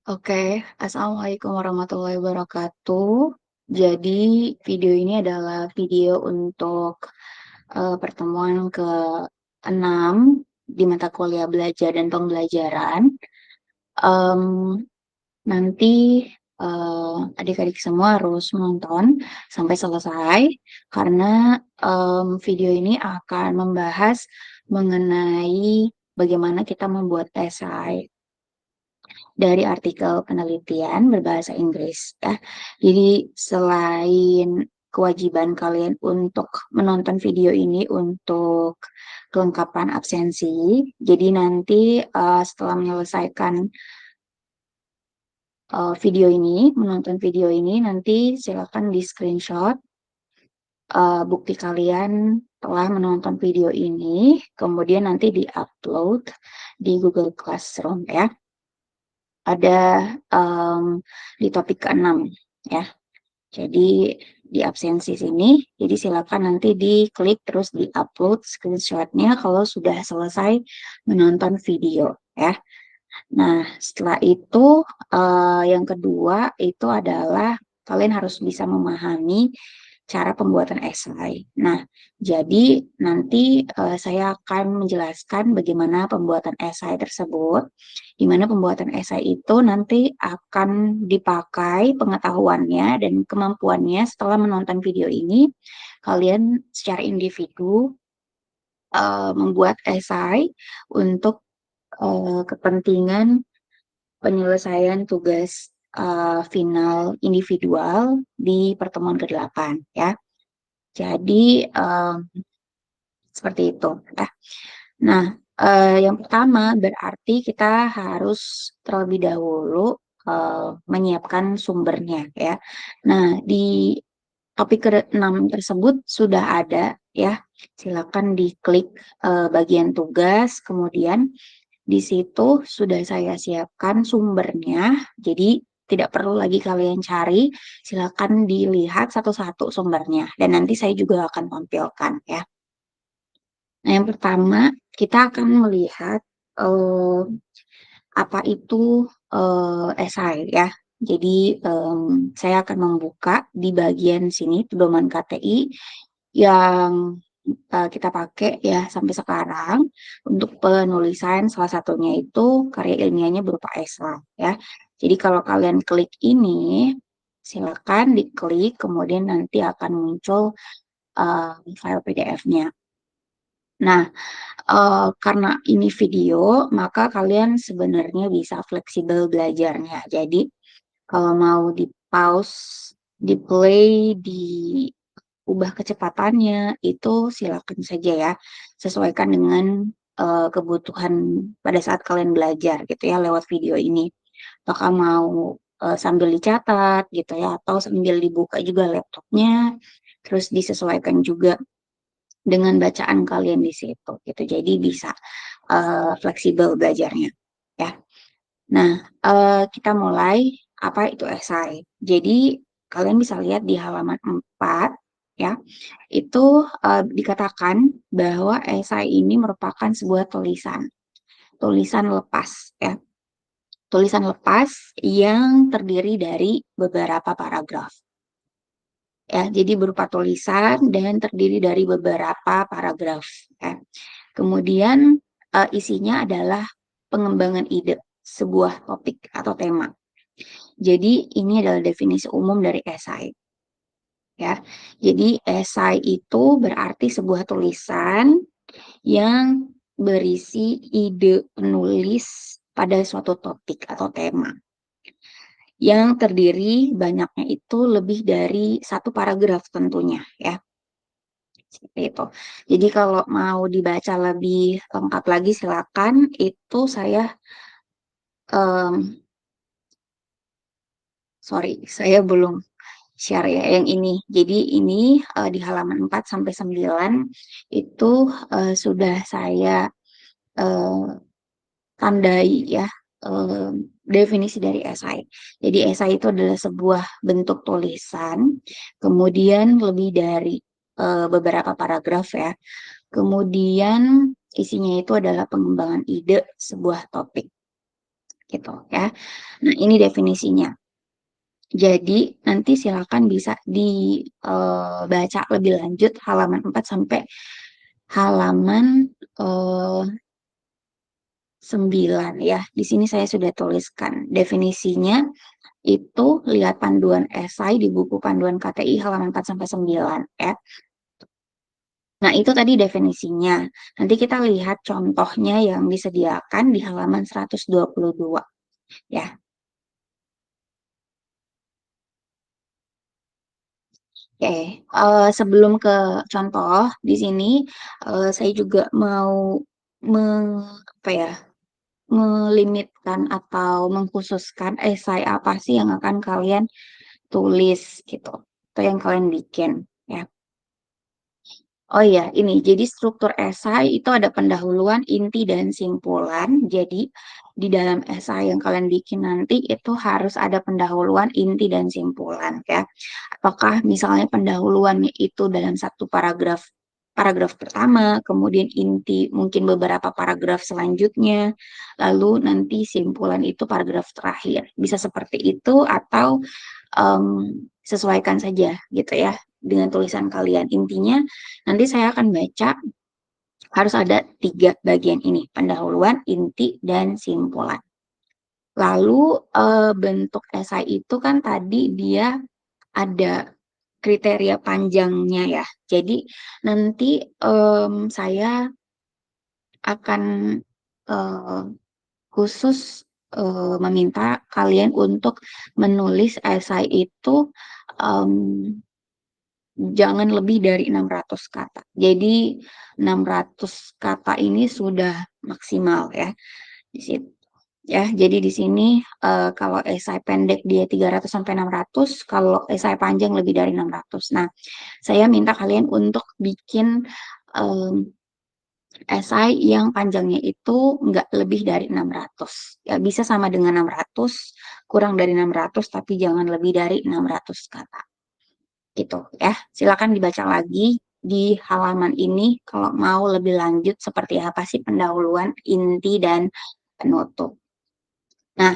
Oke, Assalamualaikum warahmatullahi wabarakatuh. Jadi, video ini adalah video untuk pertemuan ke-6 di mata kuliah belajar dan pembelajaran. Em, Nanti adik-adik semua harus menonton sampai selesai karena video ini akan membahas mengenai bagaimana kita membuat esai dari artikel penelitian berbahasa Inggris ya. Jadi selain kewajiban kalian untuk menonton video ini untuk kelengkapan absensi, jadi nanti setelah menyelesaikan menonton video ini, nanti silakan di screenshot bukti kalian telah menonton video ini, kemudian nanti di-upload di Google Classroom ya. Ada di topik ke-6 ya. Jadi di absensi sini, jadi silakan nanti diklik terus di-upload screenshotnya kalau sudah selesai menonton video ya. Nah, setelah itu yang kedua itu adalah kalian harus bisa memahami cara pembuatan esai. Nah, jadi nanti saya akan menjelaskan bagaimana pembuatan esai tersebut, di mana pembuatan esai itu nanti akan dipakai pengetahuannya dan kemampuannya setelah menonton video ini. Kalian secara individu membuat esai untuk kepentingan penyelesaian tugas final individual di pertemuan ke-8 ya. Jadi seperti itu ya. Nah, yang pertama berarti kita harus terlebih dahulu menyiapkan sumbernya ya. Nah, di topik ke-6 tersebut sudah ada ya. Silakan diklik bagian tugas, kemudian di situ sudah saya siapkan sumbernya, jadi tidak perlu lagi kalian cari, silakan dilihat satu-satu sumbernya, dan nanti saya juga akan tampilkan ya. Nah, yang pertama kita akan melihat eh, apa itu esai ya. Jadi saya akan membuka di bagian sini pedoman KTI yang kita pakai ya sampai sekarang untuk penulisan, salah satunya itu karya ilmiahnya berupa esai ya. Jadi kalau kalian klik ini, silakan diklik, kemudian nanti akan muncul file PDF-nya. Nah, karena ini video, maka kalian sebenarnya bisa fleksibel belajarnya. Jadi kalau mau di pause, di play, diubah kecepatannya, itu silakan saja ya. Sesuaikan dengan kebutuhan pada saat kalian belajar gitu ya lewat video ini. Apakah mau sambil dicatat gitu ya, atau sambil dibuka juga laptopnya, terus disesuaikan juga dengan bacaan kalian di situ gitu. Jadi bisa fleksibel belajarnya ya. Nah, kita mulai apa itu esai. Jadi kalian bisa lihat di halaman 4 ya. Itu dikatakan bahwa esai ini merupakan sebuah tulisan lepas ya. Tulisan lepas yang terdiri dari beberapa paragraf. Ya, jadi berupa tulisan dan terdiri dari beberapa paragraf ya. Kemudian isinya adalah pengembangan ide sebuah topik atau tema. Jadi ini adalah definisi umum dari esai ya. Jadi esai itu berarti sebuah tulisan yang berisi ide penulis pada suatu topik atau tema yang terdiri banyaknya itu lebih dari satu paragraf tentunya ya. Seperti itu. Jadi kalau mau dibaca lebih lengkap lagi silakan. Itu saya saya belum share ya yang ini. Jadi ini di halaman 4 sampai 9 itu sudah saya eh, tandai ya definisi dari esai. Jadi esai itu adalah sebuah bentuk tulisan, kemudian lebih dari beberapa paragraf ya. Kemudian isinya itu adalah pengembangan ide sebuah topik. gitu ya. Nah, ini definisinya. Jadi nanti silakan bisa dibaca lebih lanjut halaman 4 sampai halaman, eee, 9 ya. Di sini saya sudah tuliskan definisinya, itu lihat panduan esai di buku panduan KTI halaman 4 sampai 9 ya. Nah, itu tadi definisinya. Nanti kita lihat contohnya yang disediakan di halaman 122 ya. Oke, sebelum ke contoh di sini, saya juga mau me apa ya, melimitkan atau mengkhususkan esai apa sih yang akan kalian tulis gitu, atau yang kalian bikin ya. Oh iya, ini jadi struktur esai itu ada pendahuluan, inti, dan simpulan. Jadi di dalam esai yang kalian bikin nanti itu harus ada pendahuluan, inti, dan simpulan ya. Apakah misalnya pendahuluannya itu dalam satu paragraf, paragraf pertama, kemudian inti mungkin beberapa paragraf selanjutnya, lalu nanti simpulan itu paragraf terakhir. Bisa seperti itu atau sesuaikan saja gitu ya dengan tulisan kalian. Intinya nanti saya akan baca harus ada 3 bagian ini, pendahuluan, inti, dan simpulan. Lalu, bentuk esai itu kan tadi dia ada kriteria panjangnya ya. Jadi nanti, saya akan, eee, khusus, meminta kalian untuk menulis esai itu, mmm jangan lebih dari 600 kata. Jadi 600 kata ini sudah maksimal ya di situ. Ya, jadi di sini, kalau esai pendek dia 300 sampai 600, kalau esai panjang lebih dari 600. Nah, saya minta kalian untuk bikin, mmm, esai yang panjangnya itu nggak lebih dari 600. Ya bisa sama dengan 600, kurang dari 600, tapi jangan lebih dari 600 kata. Gitu ya. Silakan dibaca lagi di halaman ini kalau mau lebih lanjut seperti apa sih pendahuluan, inti, dan penutup. Nah,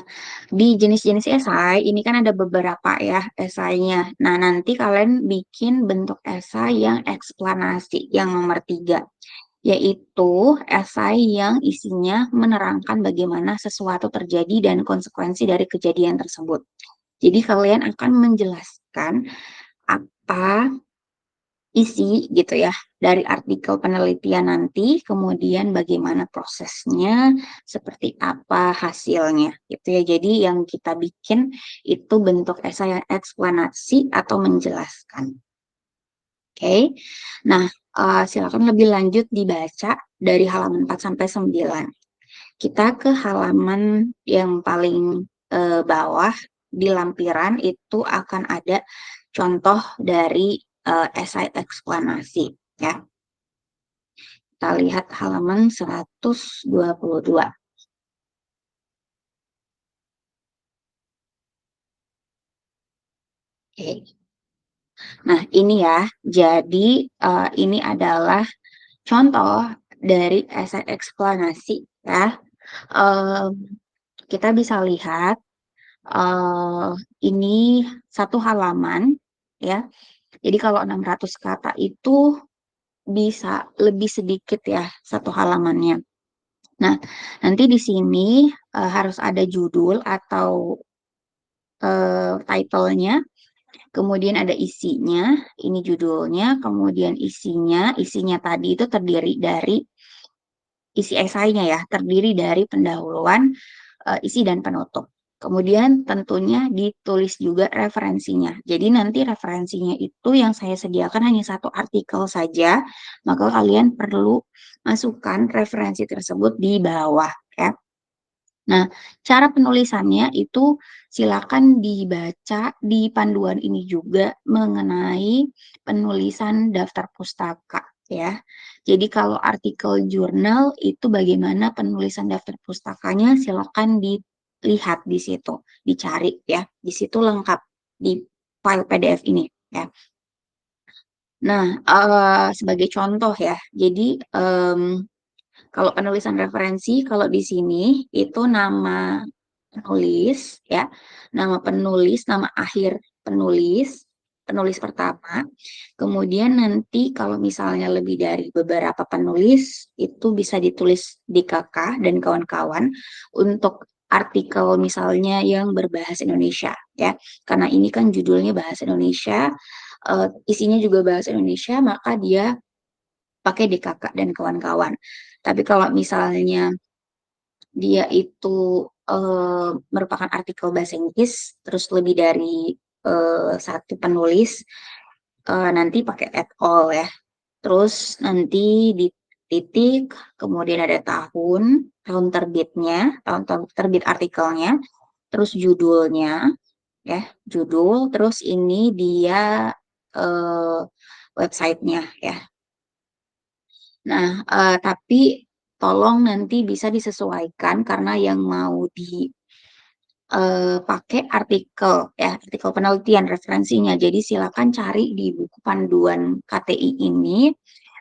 di jenis-jenis esai ini kan ada beberapa ya esainya. Nah, nanti kalian bikin bentuk esai yang eksplanasi yang nomor 3, yaitu esai yang isinya menerangkan bagaimana sesuatu terjadi dan konsekuensi dari kejadian tersebut. Jadi kalian akan menjelaskan apa isi gitu ya dari artikel penelitian nanti, kemudian bagaimana prosesnya, seperti apa hasilnya gitu ya. Jadi yang kita bikin itu bentuk esai yang eksplanasi atau menjelaskan. Oke. Nah, silakan lebih lanjut dibaca dari halaman 4 sampai 9. Kita ke halaman yang paling, bawah di lampiran itu akan ada contoh dari, esai eksplanasi ya. Kita lihat halaman 122. Oke. Nah, ini ya, jadi, ini adalah contoh dari esai eksplanasi ya. Kita bisa lihat, eee, ini satu halaman ya. Jadi kalau 600 kata itu bisa lebih sedikit ya satu halamannya. Nah, nanti di sini, harus ada judul atau, title-nya, kemudian ada isinya, ini judulnya, kemudian isinya tadi itu terdiri dari isi esainya ya, terdiri dari pendahuluan, isi dan penutup. Kemudian tentunya ditulis juga referensinya. Jadi nanti referensinya itu yang saya sediakan hanya satu artikel saja, maka kalian perlu masukkan referensi tersebut di bawah ya. Nah, cara penulisannya itu silakan dibaca di panduan ini juga mengenai penulisan daftar pustaka ya. Jadi kalau artikel jurnal itu bagaimana penulisan daftar pustakanya silakan dilihat di situ, dicari ya. Di situ lengkap di file PDF ini ya. Nah, sebagai contoh ya, jadi, kalau penulisan referensi, kalau di sini itu nama penulis ya, nama penulis, nama akhir penulis, penulis pertama. Kemudian nanti kalau misalnya lebih dari beberapa penulis itu bisa ditulis di kakak dan kawan-kawan untuk artikel misalnya yang berbahasa Indonesia ya. Karena ini kan judulnya bahasa Indonesia, isinya juga bahasa Indonesia, maka dia pakai DKK dan kawan-kawan. Tapi kalau misalnya dia itu merupakan artikel bahasa Inggris, terus lebih dari satu penulis, nanti pakai at all ya. Terus nanti di titik, kemudian ada tahun terbitnya, tahun terbit artikelnya, terus judulnya, ya, judul, terus ini dia eh, websitenya ya. Nah, tapi tolong nanti bisa disesuaikan karena yang mau pakai artikel ya, artikel penelitian referensinya. Jadi silakan cari di buku panduan KTI ini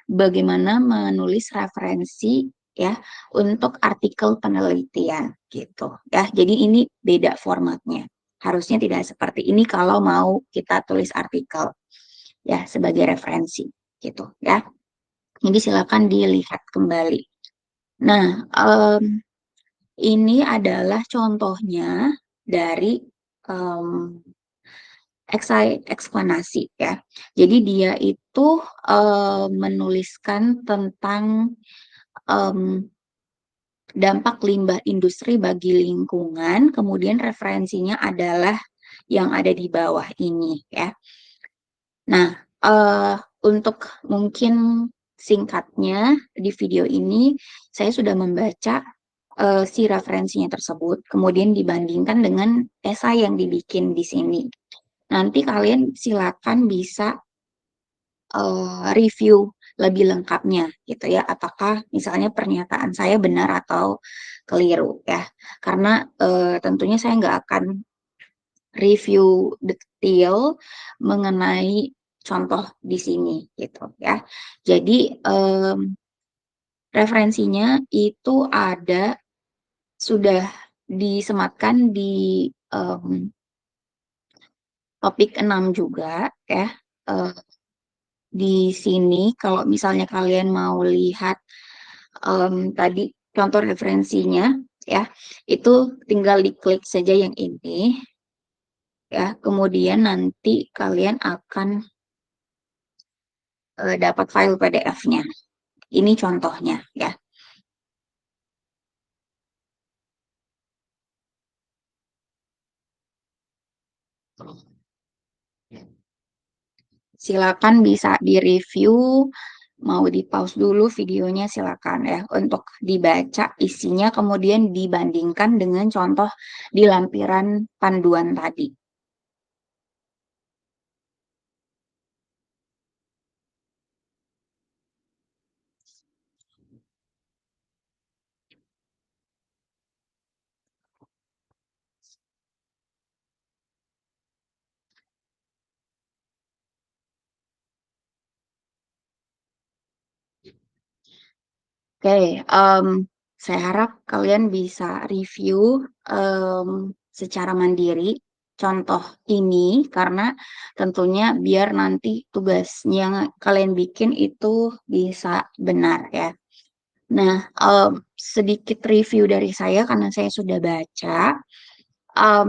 bagaimana menulis referensi ya untuk artikel penelitian gitu ya. Jadi ini beda formatnya. Harusnya tidak seperti ini kalau mau kita tulis artikel ya sebagai referensi gitu ya. Jadi silakan dilihat kembali. Nah, ini adalah contohnya dari um, eksplanasi ya. Jadi dia itu menuliskan tentang um, dampak limbah industri bagi lingkungan, kemudian referensinya adalah yang ada di bawah ini ya. Nah, untuk mungkin singkatnya di video ini saya sudah membaca si referensinya tersebut, kemudian dibandingkan dengan esai yang dibikin di sini. Nanti kalian silakan bisa review lebih lengkapnya gitu ya, apakah misalnya pernyataan saya benar atau keliru ya. Karena tentunya saya nggak akan review detail mengenai contoh di sini gitu ya. Jadi referensinya itu ada sudah disematkan di topik 6 juga ya. Eh, di sini kalau misalnya kalian mau lihat tadi contoh referensinya ya, itu tinggal diklik saja yang ini ya. Kemudian nanti kalian akan dapat file PDF-nya. Ini contohnya ya. Silakan bisa di-review, mau di-pause dulu videonya silakan ya untuk dibaca isinya kemudian dibandingkan dengan contoh di lampiran panduan tadi. Oke, saya harap kalian bisa review secara mandiri contoh ini karena tentunya biar nanti tugasnya kalian bikin itu bisa benar ya. Nah, sedikit review dari saya karena saya sudah baca.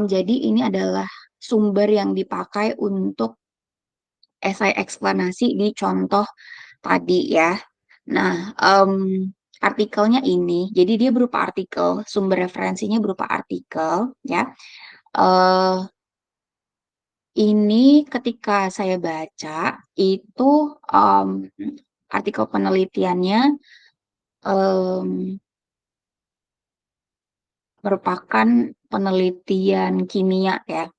Jadi ini adalah sumber yang dipakai untuk esai eksplanasi di contoh tadi ya. Nah, artikelnya ini, jadi dia berupa artikel, sumber referensinya berupa artikel ya. Eh, ini ketika saya baca itu artikel penelitiannya em, merupakan penelitian kimia ya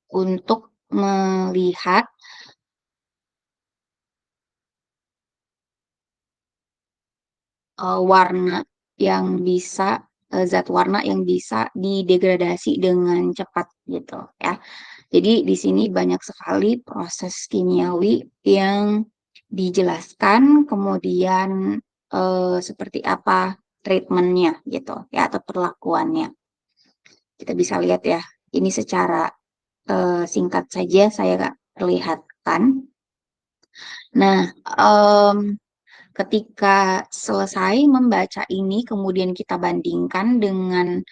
untuk melihat warna yang bisa zat warna yang bisa didegradasi dengan cepat gitu ya. Jadi di sini banyak sekali proses kimiawi yang dijelaskan, kemudian seperti apa treatmentnya gitu ya atau perlakuannya. Kita bisa lihat ya, ini secara singkat saja saya perlihatkan. Nah, ketika selesai membaca ini, kemudian kita bandingkan dengan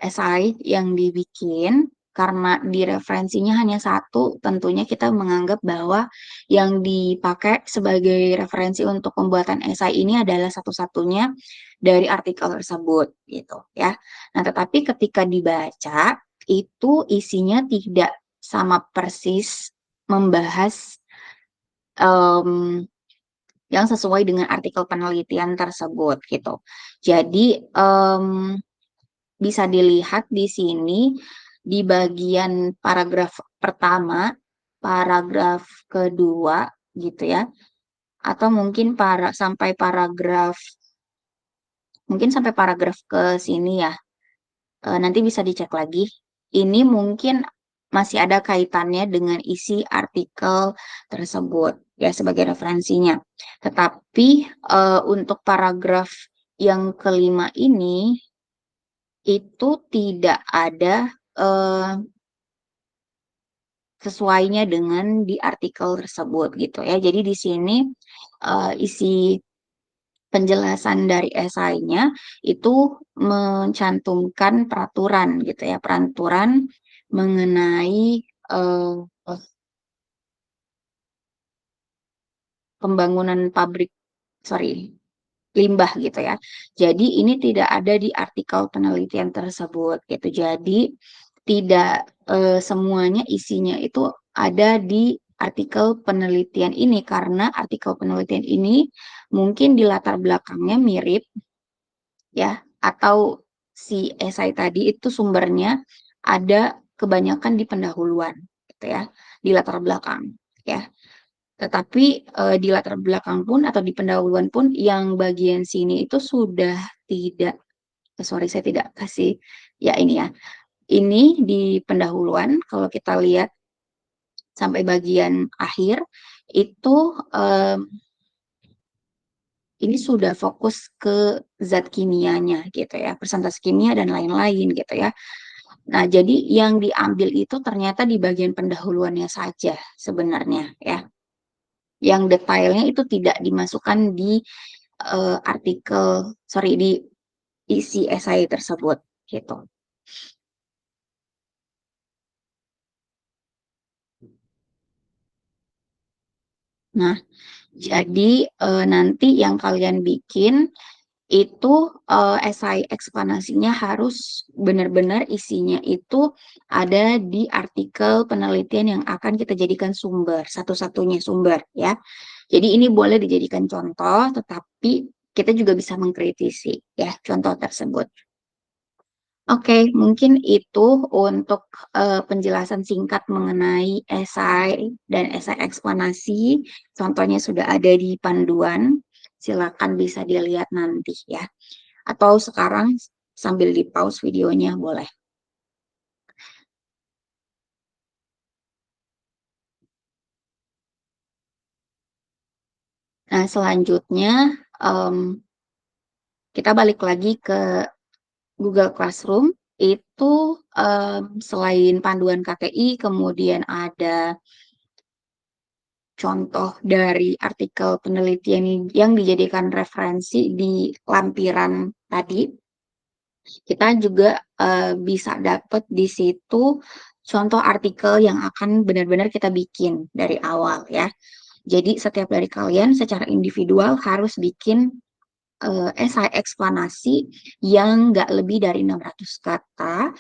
esai yang dibikin, karena di referensinya hanya satu, tentunya kita menganggap bahwa yang dipakai sebagai referensi untuk pembuatan esai ini adalah satu-satunya dari artikel tersebut, gitu ya. Nah, tetapi ketika dibaca, itu isinya tidak sama persis membahas em, yang sesuai dengan artikel penelitian tersebut, gitu. Jadi, bisa dilihat di sini di bagian paragraf pertama, paragraf kedua gitu ya, atau mungkin sampai paragraf ke sini ya. Nanti bisa dicek lagi. Ini mungkin masih ada kaitannya dengan isi artikel tersebut ya sebagai referensinya. Tetapi untuk paragraf yang kelima ini itu tidak ada eh, sesuainya dengan di artikel tersebut gitu ya. Jadi di sini isi penjelasan dari esainya itu mencantumkan peraturan gitu ya, peraturan mengenai eh, pembangunan limbah gitu ya. Jadi ini tidak ada di artikel penelitian tersebut gitu. Jadi tidak semuanya isinya itu ada di artikel penelitian ini, karena artikel penelitian ini mungkin di latar belakangnya mirip ya, atau si esai tadi itu sumbernya ada kebanyakan di pendahuluan gitu ya, di latar belakang ya. Tetapi di latar belakang pun atau di pendahuluan pun yang bagian sini itu sudah tidak, sorry saya tidak kasih ya ini ya. Ini di pendahuluan kalau kita lihat sampai bagian akhir itu em, ini sudah fokus ke zat kimianya gitu ya, persentase kimia dan lain-lain gitu ya. Nah, jadi yang diambil itu ternyata di bagian pendahuluannya saja sebenarnya ya. Yang detailnya itu tidak dimasukkan di di isi esai tersebut gitu. Nah, jadi nanti yang kalian bikin itu esai eksplanasinya harus benar-benar isinya itu ada di artikel penelitian yang akan kita jadikan sumber, satu-satunya sumber ya. Jadi ini boleh dijadikan contoh, tetapi kita juga bisa mengkritisi ya contoh tersebut. Oke, mungkin itu untuk penjelasan singkat mengenai esai dan esai eksplanasi. Contohnya sudah ada di panduan. Silakan bisa dilihat nanti ya. Atau sekarang sambil di pause videonya boleh. Nah, selanjutnya em, kita balik lagi ke Google Classroom. Itu selain panduan KTI, kemudian ada contoh dari artikel penelitian yang dijadikan referensi di lampiran tadi. Kita juga bisa dapat di situ contoh artikel yang akan benar-benar kita bikin dari awal ya. Jadi setiap dari kalian secara individual harus bikin esai eksplanasi yang nggak lebih dari 600 kata,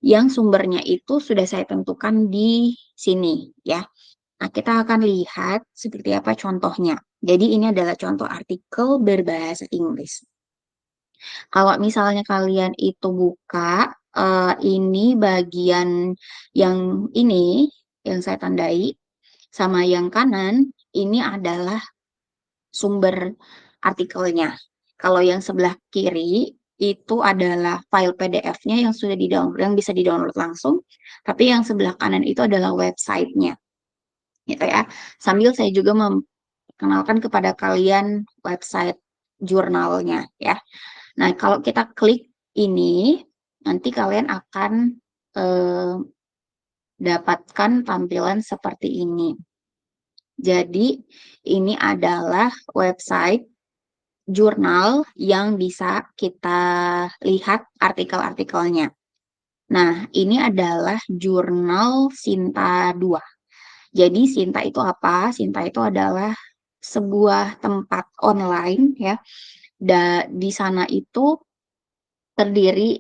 yang sumbernya itu sudah saya tentukan di sini ya. Nah, kita akan lihat seperti apa contohnya. Jadi ini adalah contoh artikel berbahasa Inggris. Kalau misalnya kalian itu buka ini bagian yang ini yang saya tandai sama yang kanan, ini adalah sumber artikelnya. Kalau yang sebelah kiri itu adalah file PDF-nya yang sudah di-download, yang bisa di-download langsung. Tapi yang sebelah kanan itu adalah websitenya, gitu ya. Sambil saya juga memperkenalkan kepada kalian website jurnalnya, ya. Nah, kalau kita klik ini, nanti kalian akan dapatkan tampilan seperti ini. Jadi, ini adalah website jurnal yang bisa kita lihat artikel-artikelnya. Nah, ini adalah jurnal Sinta 2. Jadi, Sinta itu apa? Sinta itu adalah sebuah tempat online ya. Di sana itu terdiri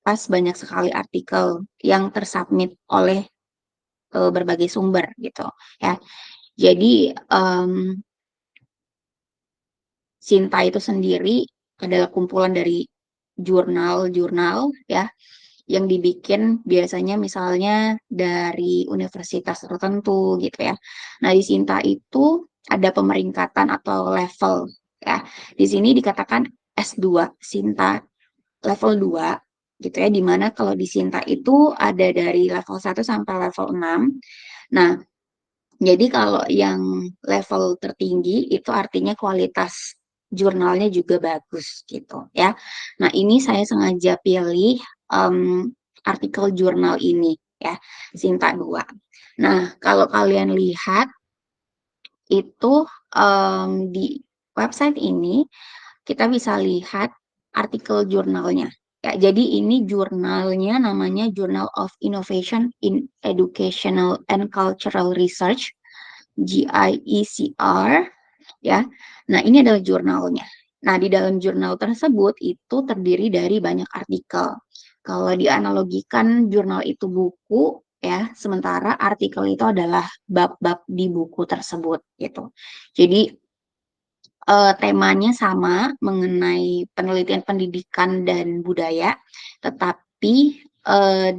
banyak sekali artikel yang tersubmit oleh berbagai sumber gitu ya. Jadi Sinta itu sendiri adalah kumpulan dari jurnal-jurnal ya yang dibikin biasanya misalnya dari universitas tertentu gitu ya. Nah, di Sinta itu ada pemeringkatan atau level ya. Di sini dikatakan S2 Sinta level 2 gitu ya, dimana kalau di Sinta itu ada dari level 1 sampai level 6. Nah, jadi kalau yang level tertinggi itu artinya kualitas jurnalnya juga bagus gitu ya. Nah, ini saya sengaja pilih artikel jurnal ini ya, Sinta 2. Nah, kalau kalian lihat itu di website ini kita bisa lihat artikel jurnalnya. Ya, jadi ini jurnalnya namanya Journal of Innovation in Educational and Cultural Research, GIECR, ya. Nah, ini adalah jurnalnya. Nah, di dalam jurnal tersebut itu terdiri dari banyak artikel. Kalau dianalogikan jurnal itu buku, ya, sementara artikel itu adalah bab-bab di buku tersebut, gitu. Jadi temanya sama mengenai penelitian pendidikan dan budaya, tetapi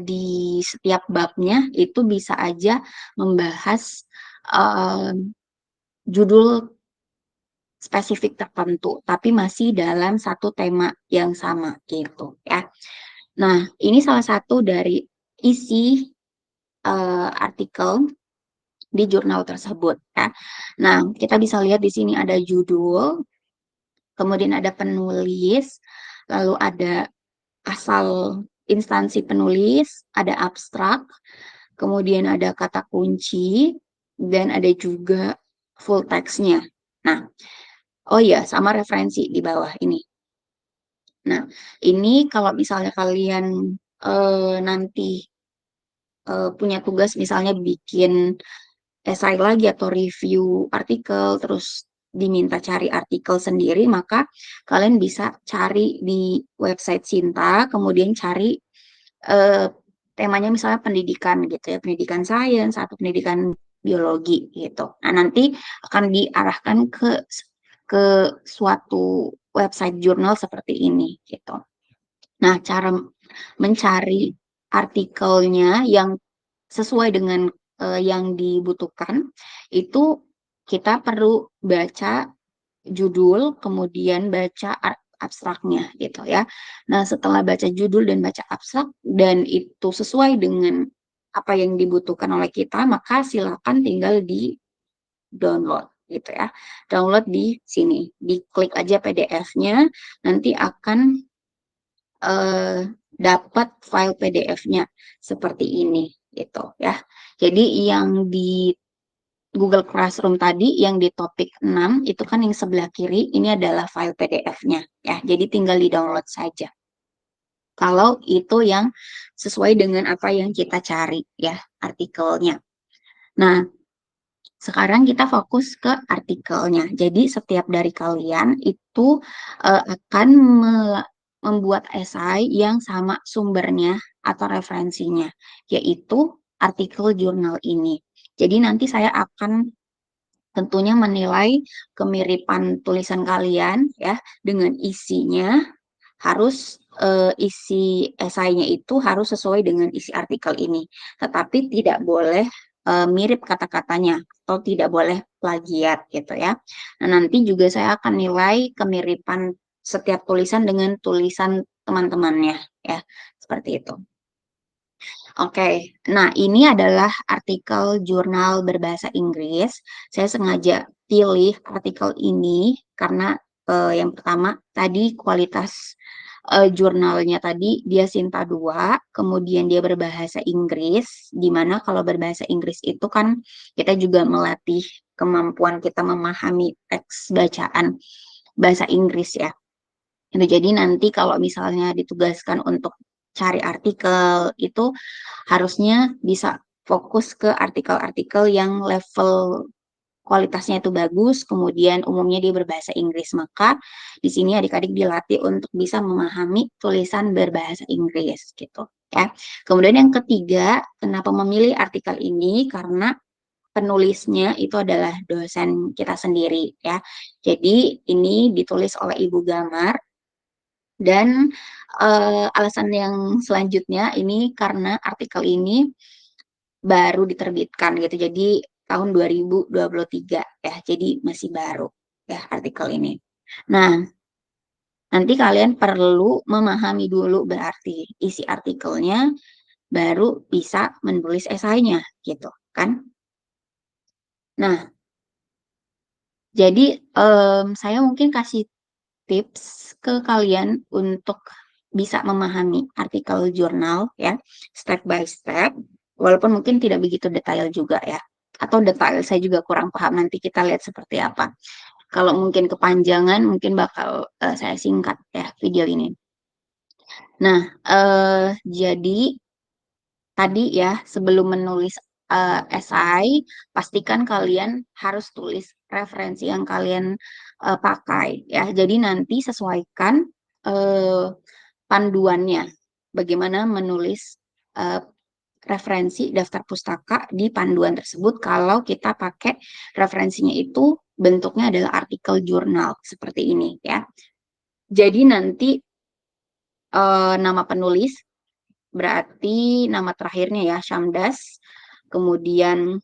di setiap babnya itu bisa aja membahas judul spesifik tertentu, tapi masih dalam satu tema yang sama gitu ya. Nah, ini salah satu dari isi artikel di jurnal tersebut ya. Nah, kita bisa lihat di sini ada judul, kemudian ada penulis, lalu ada asal instansi penulis, ada abstrak, kemudian ada kata kunci, dan ada juga full text-nya. Nah, oh iya, sama referensi di bawah ini. Nah, ini kalau misalnya kalian nanti punya tugas misalnya bikin esai lagi atau review artikel, terus diminta cari artikel sendiri, maka kalian bisa cari di website Sinta, kemudian cari eh, temanya misalnya pendidikan gitu ya, pendidikan sains atau pendidikan biologi gitu. Nah, nanti akan diarahkan ke suatu website jurnal seperti ini gitu. Nah, cara mencari artikelnya yang sesuai dengan yang dibutuhkan itu kita perlu baca judul, kemudian baca abstraknya gitu ya. Nah, setelah baca judul dan baca abstrak dan itu sesuai dengan apa yang dibutuhkan oleh kita, maka silakan tinggal di download gitu ya. Download di sini, diklik aja PDF-nya, nanti akan dapat file PDF-nya seperti ini gitu ya. Jadi yang di Google Classroom tadi yang di topik 6 itu kan yang sebelah kiri ini adalah file PDF-nya ya. Jadi tinggal di-download saja. Kalau itu yang sesuai dengan apa yang kita cari ya artikelnya. Nah, sekarang kita fokus ke artikelnya. Jadi setiap dari kalian itu akan membuat esai yang sama sumbernya atau referensinya, yaitu artikel jurnal ini. Jadi nanti saya akan tentunya menilai kemiripan tulisan kalian ya dengan isinya, harus isi esainya itu harus sesuai dengan isi artikel ini, tetapi tidak boleh mirip kata-katanya atau tidak boleh plagiat gitu ya. Nah, nanti juga saya akan nilai kemiripan setiap tulisan dengan tulisan teman-temannya ya, seperti itu. Oke, nah ini adalah artikel jurnal berbahasa Inggris. Saya sengaja pilih artikel ini karena yang pertama tadi kualitas jurnalnya tadi dia Sinta 2, kemudian dia berbahasa Inggris, di mana kalau berbahasa Inggris itu kan kita juga melatih kemampuan kita memahami teks bacaan bahasa Inggris ya. Itu jadi nanti kalau misalnya ditugaskan untuk cari artikel itu harusnya bisa fokus ke artikel-artikel yang level kualitasnya itu bagus, kemudian umumnya dia berbahasa Inggris. Maka di sini adik-adik dilatih untuk bisa memahami tulisan berbahasa Inggris gitu ya. Kemudian yang ketiga, kenapa memilih artikel ini? Karena penulisnya itu adalah dosen kita sendiri ya. Jadi ini ditulis oleh Ibu Gamar dan alasan yang selanjutnya ini karena artikel ini baru diterbitkan gitu. Jadi tahun 2023 ya. Jadi masih baru ya artikel ini. Nah, nanti kalian perlu memahami dulu berarti isi artikelnya baru bisa menulis esainya gitu kan. Nah, jadi saya mungkin kasih tips ke kalian untuk bisa memahami artikel jurnal ya, step by step, walaupun mungkin tidak begitu detail juga ya, atau detail saya juga kurang paham, nanti kita lihat seperti apa. Kalau mungkin kepanjangan, mungkin bakal saya singkat ya video ini. Nah, jadi tadi ya sebelum menulis esai, pastikan kalian harus tulis referensi yang kalian pakai ya. Jadi nanti sesuaikan panduannya, bagaimana menulis uh, referensi daftar pustaka di panduan tersebut. Kalau kita pakai referensinya itu bentuknya adalah artikel jurnal seperti ini ya. Jadi nanti nama penulis berarti nama terakhirnya ya Syamdas, kemudian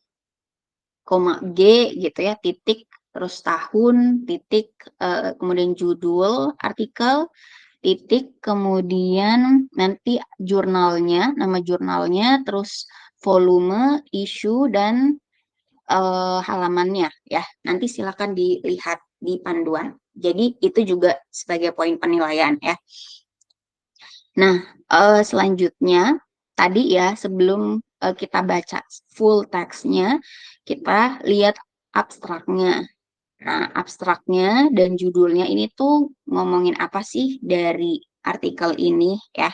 koma G gitu ya, titik, terus tahun, titik, kemudian judul artikel, titik, kemudian nanti jurnalnya, nama jurnalnya, terus volume, isu, dan halamannya ya. Nanti silakan dilihat di panduan. Jadi itu juga sebagai poin penilaian ya. Nah, selanjutnya tadi ya sebelum kita baca full teksnya, kita lihat abstraknya. Nah, abstraknya dan judulnya ini tuh ngomongin apa sih dari artikel ini ya.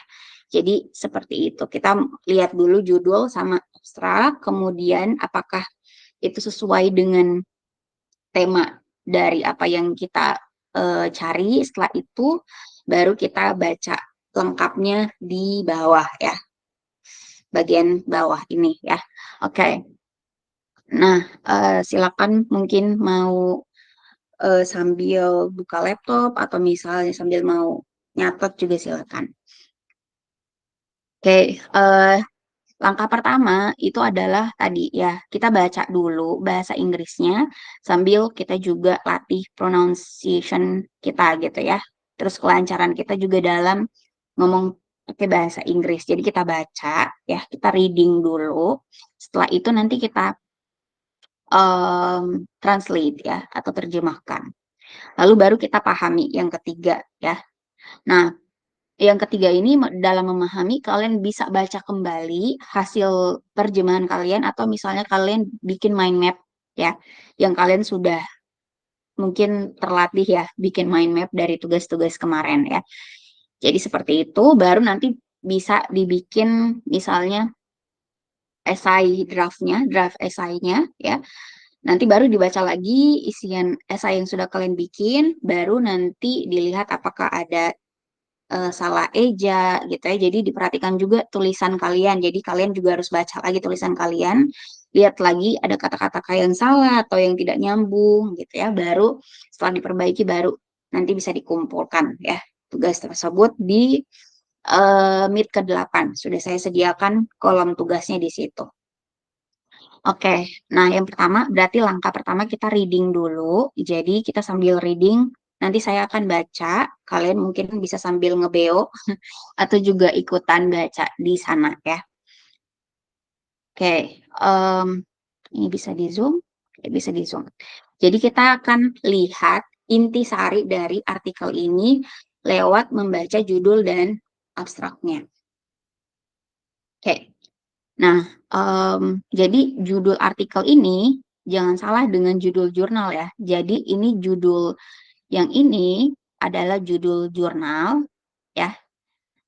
Jadi seperti itu. Kita lihat dulu judul sama abstrak, kemudian apakah itu sesuai dengan tema dari apa yang kita cari. Setelah itu baru kita baca lengkapnya di bawah ya, bagian bawah ini ya. Oke. Nah, silakan mungkin mau sambil buka laptop atau misalnya sambil mau nyatet juga silakan. Oke, langkah pertama itu adalah tadi ya, kita baca dulu bahasa Inggrisnya sambil kita juga latih pronunciation kita gitu ya. Terus kelancaran kita juga dalam ngomong pakai bahasa Inggris. Jadi kita baca ya, kita reading dulu. Setelah itu nanti kita translate ya atau terjemahkan. Lalu baru kita pahami yang ketiga ya. Nah, yang ketiga ini dalam memahami kalian bisa baca kembali hasil terjemahan kalian atau misalnya kalian bikin mind map ya yang kalian sudah mungkin terlatih ya bikin mind map dari tugas-tugas kemarin ya. Jadi seperti itu baru nanti bisa dibikin misalnya esai draftnya, draft esainya ya. Nanti baru dibaca lagi isian esai yang sudah kalian bikin, baru nanti dilihat apakah ada salah eja gitu ya. Jadi diperhatikan juga tulisan kalian. Jadi kalian juga harus baca lagi tulisan kalian, lihat lagi ada kata-kata yang salah atau yang tidak nyambung gitu ya. Baru setelah diperbaiki baru nanti bisa dikumpulkan ya tugas tersebut di Meet ke-8. Sudah saya sediakan kolom tugasnya di situ. Oke, nah yang pertama berarti langkah pertama kita reading dulu. Jadi kita sambil reading, nanti saya akan baca. Kalian mungkin bisa sambil ngebeo atau juga ikutan baca di sana ya. Oke, ini bisa di zoom, bisa di zoom. Jadi kita akan lihat intisari dari artikel ini lewat membaca judul dan abstraknya. Oke. Nah, jadi judul artikel ini jangan salah dengan judul jurnal ya. Jadi ini judul yang ini adalah judul jurnal ya.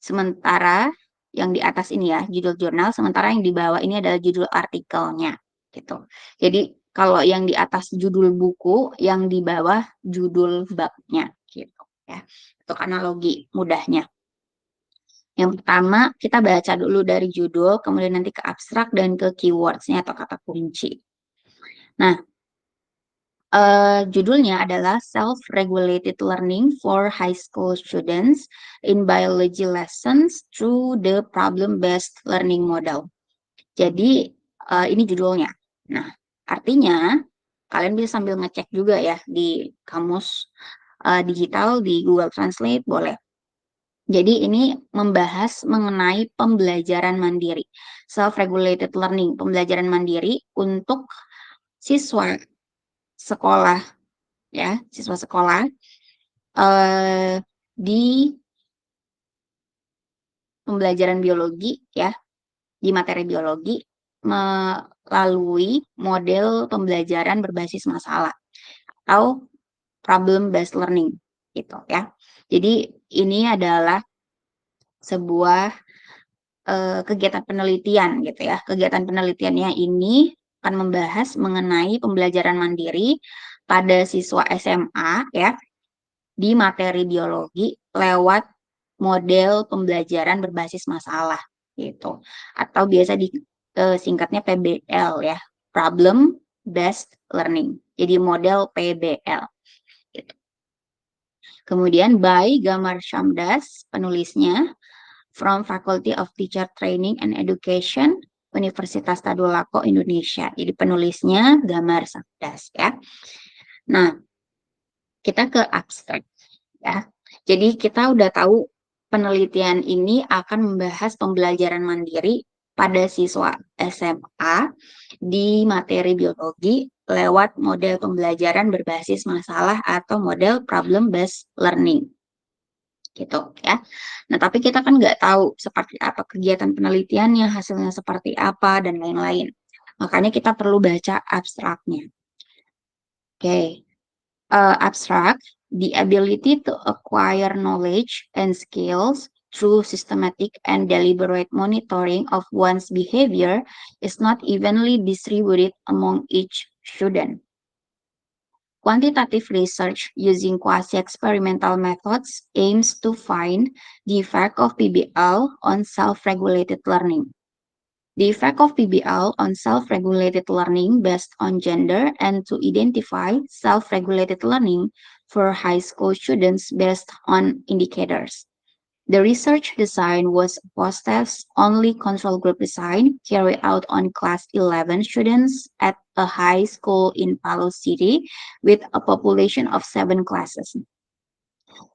Sementara yang di atas ini ya, judul jurnal, sementara yang di bawah ini adalah judul artikelnya gitu. Jadi kalau yang di atas judul buku, yang di bawah judul babnya gitu ya. Untuk analogi mudahnya. Yang pertama, kita baca dulu dari judul, kemudian nanti ke abstrak dan ke keywords-nya atau kata kunci. Nah, judulnya adalah Self-Regulated Learning for High School Students in Biology Lessons Through the Problem-Based Learning Model. Jadi, ini judulnya. Nah, artinya kalian bisa sambil ngecek juga ya di kamus digital, di Google Translate, boleh. Jadi ini membahas mengenai pembelajaran mandiri, self-regulated learning, pembelajaran mandiri untuk siswa sekolah ya, siswa sekolah di pembelajaran biologi ya, di materi biologi melalui model pembelajaran berbasis masalah atau problem based learning gitu ya. Jadi ini adalah sebuah kegiatan penelitian gitu ya. Kegiatan penelitiannya ini akan membahas mengenai pembelajaran mandiri pada siswa SMA ya di materi biologi lewat model pembelajaran berbasis masalah gitu. Atau biasa disingkatnya PBL ya, Problem Based Learning. Jadi model PBL gitu. Kemudian by Gamar Syamdas penulisnya from Faculty of Teacher Training and Education, Universitas Tadulako, Indonesia. Jadi penulisnya Gamar Syamdas ya. Nah, kita ke abstrak ya. Jadi kita udah tahu penelitian ini akan membahas pembelajaran mandiri pada siswa SMA di materi biologi lewat model pembelajaran berbasis masalah atau model problem based learning gitu ya. Nah, tapi kita kan nggak tahu seperti apa kegiatan penelitiannya, hasilnya seperti apa, dan lain-lain. Makanya kita perlu baca abstraknya. Oke, abstract, the ability to acquire knowledge and skills through systematic and deliberate monitoring of one's behavior is not evenly distributed among each student. Quantitative research using quasi-experimental methods aims to find the effect of PBL on self-regulated learning. The effect of PBL on self-regulated learning based on gender and to identify self-regulated learning for high school students based on indicators. The research design was post-test only control group design carried out on class 11 students at a high school in Palu City with a population of 7 classes.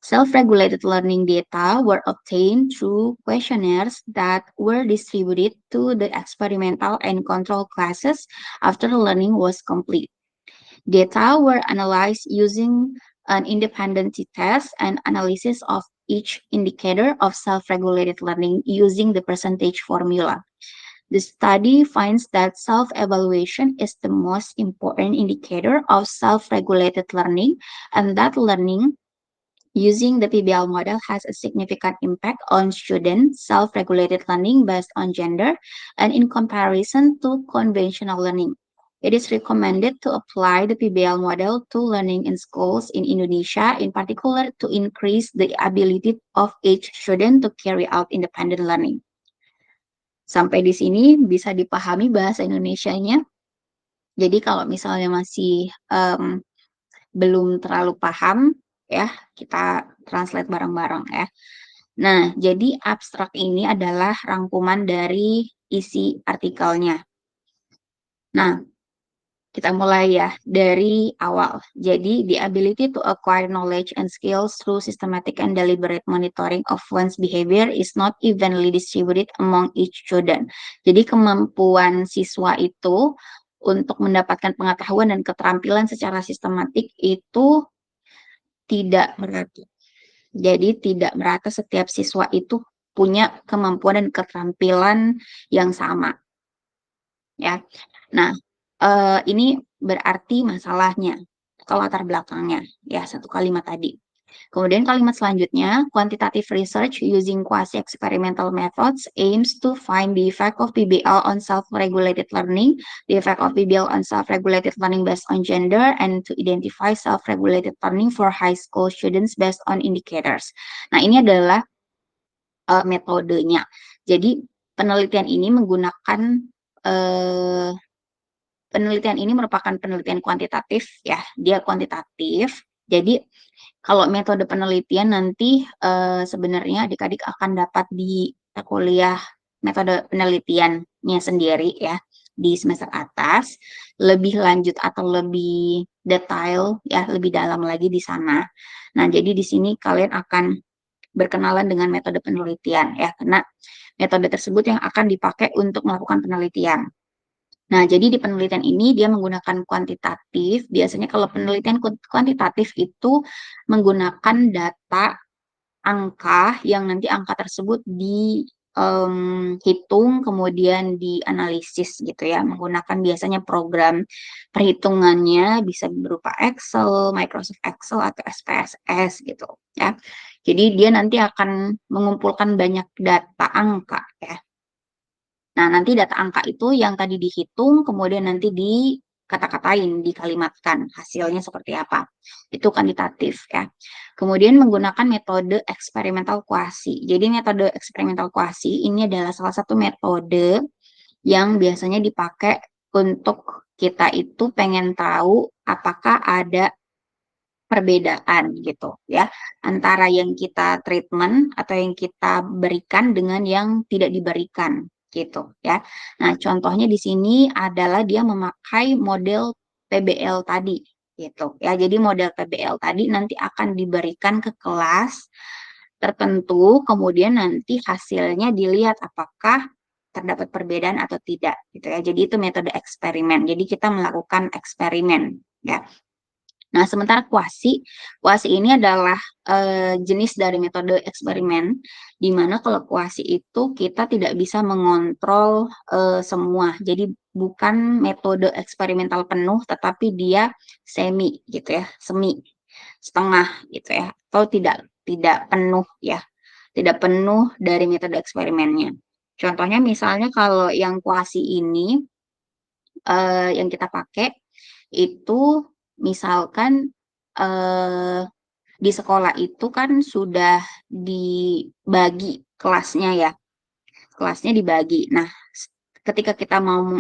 Self-regulated learning data were obtained through questionnaires that were distributed to the experimental and control classes after learning was complete. Data were analyzed using an independent test and analysis of each indicator of self-regulated learning using the percentage formula. The study finds that self-evaluation is the most important indicator of self-regulated learning and that learning using the PBL model has a significant impact on student self-regulated learning based on gender and in comparison to conventional learning. It is recommended to apply the PBL model to learning in schools in Indonesia, in particular to increase the ability of each student to carry out independent learning. Sampai di sini bisa dipahami bahasa Indonesianya. Jadi kalau misalnya masih belum terlalu paham, ya kita translate bareng-bareng ya. Nah, jadi abstrak ini adalah rangkuman dari isi artikelnya. Nah, kita mulai ya dari awal. Jadi, the ability to acquire knowledge and skills through systematic and deliberate monitoring of one's behavior is not evenly distributed among each student. Jadi, kemampuan siswa itu untuk mendapatkan pengetahuan dan keterampilan secara sistematik itu tidak merata. Jadi tidak merata setiap siswa itu punya kemampuan dan keterampilan yang sama, ya. Nah, ini berarti masalahnya, atau latar belakangnya, ya, satu kalimat tadi. Kemudian kalimat selanjutnya, quantitative research using quasi-experimental methods aims to find the effect of PBL on self-regulated learning, the effect of PBL on self-regulated learning based on gender, and to identify self-regulated learning for high school students based on indicators. Nah, ini adalah metodenya. Jadi, penelitian ini menggunakan uh, penelitian ini merupakan penelitian kuantitatif, ya, dia kuantitatif. Jadi kalau metode penelitian nanti sebenarnya adik-adik akan dapat di kuliah metode penelitiannya sendiri, ya, di semester atas, lebih lanjut atau lebih detail, ya, lebih dalam lagi di sana. Nah, jadi di sini kalian akan berkenalan dengan metode penelitian, ya, karena metode tersebut yang akan dipakai untuk melakukan penelitian. Nah, jadi di penelitian ini dia menggunakan kuantitatif. Biasanya kalau penelitian kuantitatif itu menggunakan data angka yang nanti angka tersebut dihitung kemudian dianalisis gitu ya, menggunakan biasanya program perhitungannya bisa berupa Excel, Microsoft Excel atau SPSS gitu ya. Jadi dia nanti akan mengumpulkan banyak data angka ya. Nah, nanti data angka itu yang tadi dihitung, kemudian nanti dikata-katain, dikalimatkan hasilnya seperti apa. Itu kuantitatif ya. Kemudian menggunakan metode eksperimental kuasi. Jadi metode eksperimental kuasi ini adalah salah satu metode yang biasanya dipakai untuk kita itu pengen tahu apakah ada perbedaan gitu ya antara yang kita treatment atau yang kita berikan dengan yang tidak diberikan gitu ya. Nah, contohnya di sini adalah dia memakai model PBL tadi gitu ya. Jadi model PBL tadi nanti akan diberikan ke kelas tertentu, kemudian nanti hasilnya dilihat apakah terdapat perbedaan atau tidak gitu ya. Jadi itu metode eksperimen. Jadi kita melakukan eksperimen ya. Nah, sementara kuasi ini adalah jenis dari metode eksperimen, di mana kalau kuasi itu kita tidak bisa mengontrol semua. Jadi bukan metode eksperimental penuh, tetapi dia semi gitu ya, semi, setengah gitu ya, atau tidak penuh ya, tidak penuh dari metode eksperimennya. Contohnya misalnya kalau yang kuasi ini yang kita pakai itu misalkan di sekolah itu kan sudah dibagi kelasnya ya, kelasnya dibagi. Nah, ketika kita mau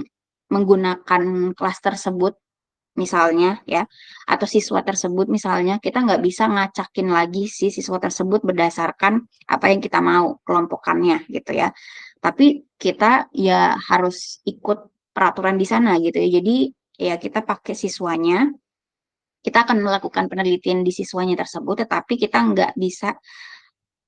menggunakan kelas tersebut misalnya ya, atau siswa tersebut misalnya, kita nggak bisa ngacakin lagi si siswa tersebut berdasarkan apa yang kita mau kelompokannya gitu ya. Tapi kita ya harus ikut peraturan di sana gitu ya. Jadi ya kita pakai siswanya, kita akan melakukan penelitian di siswanya tersebut, tetapi kita nggak bisa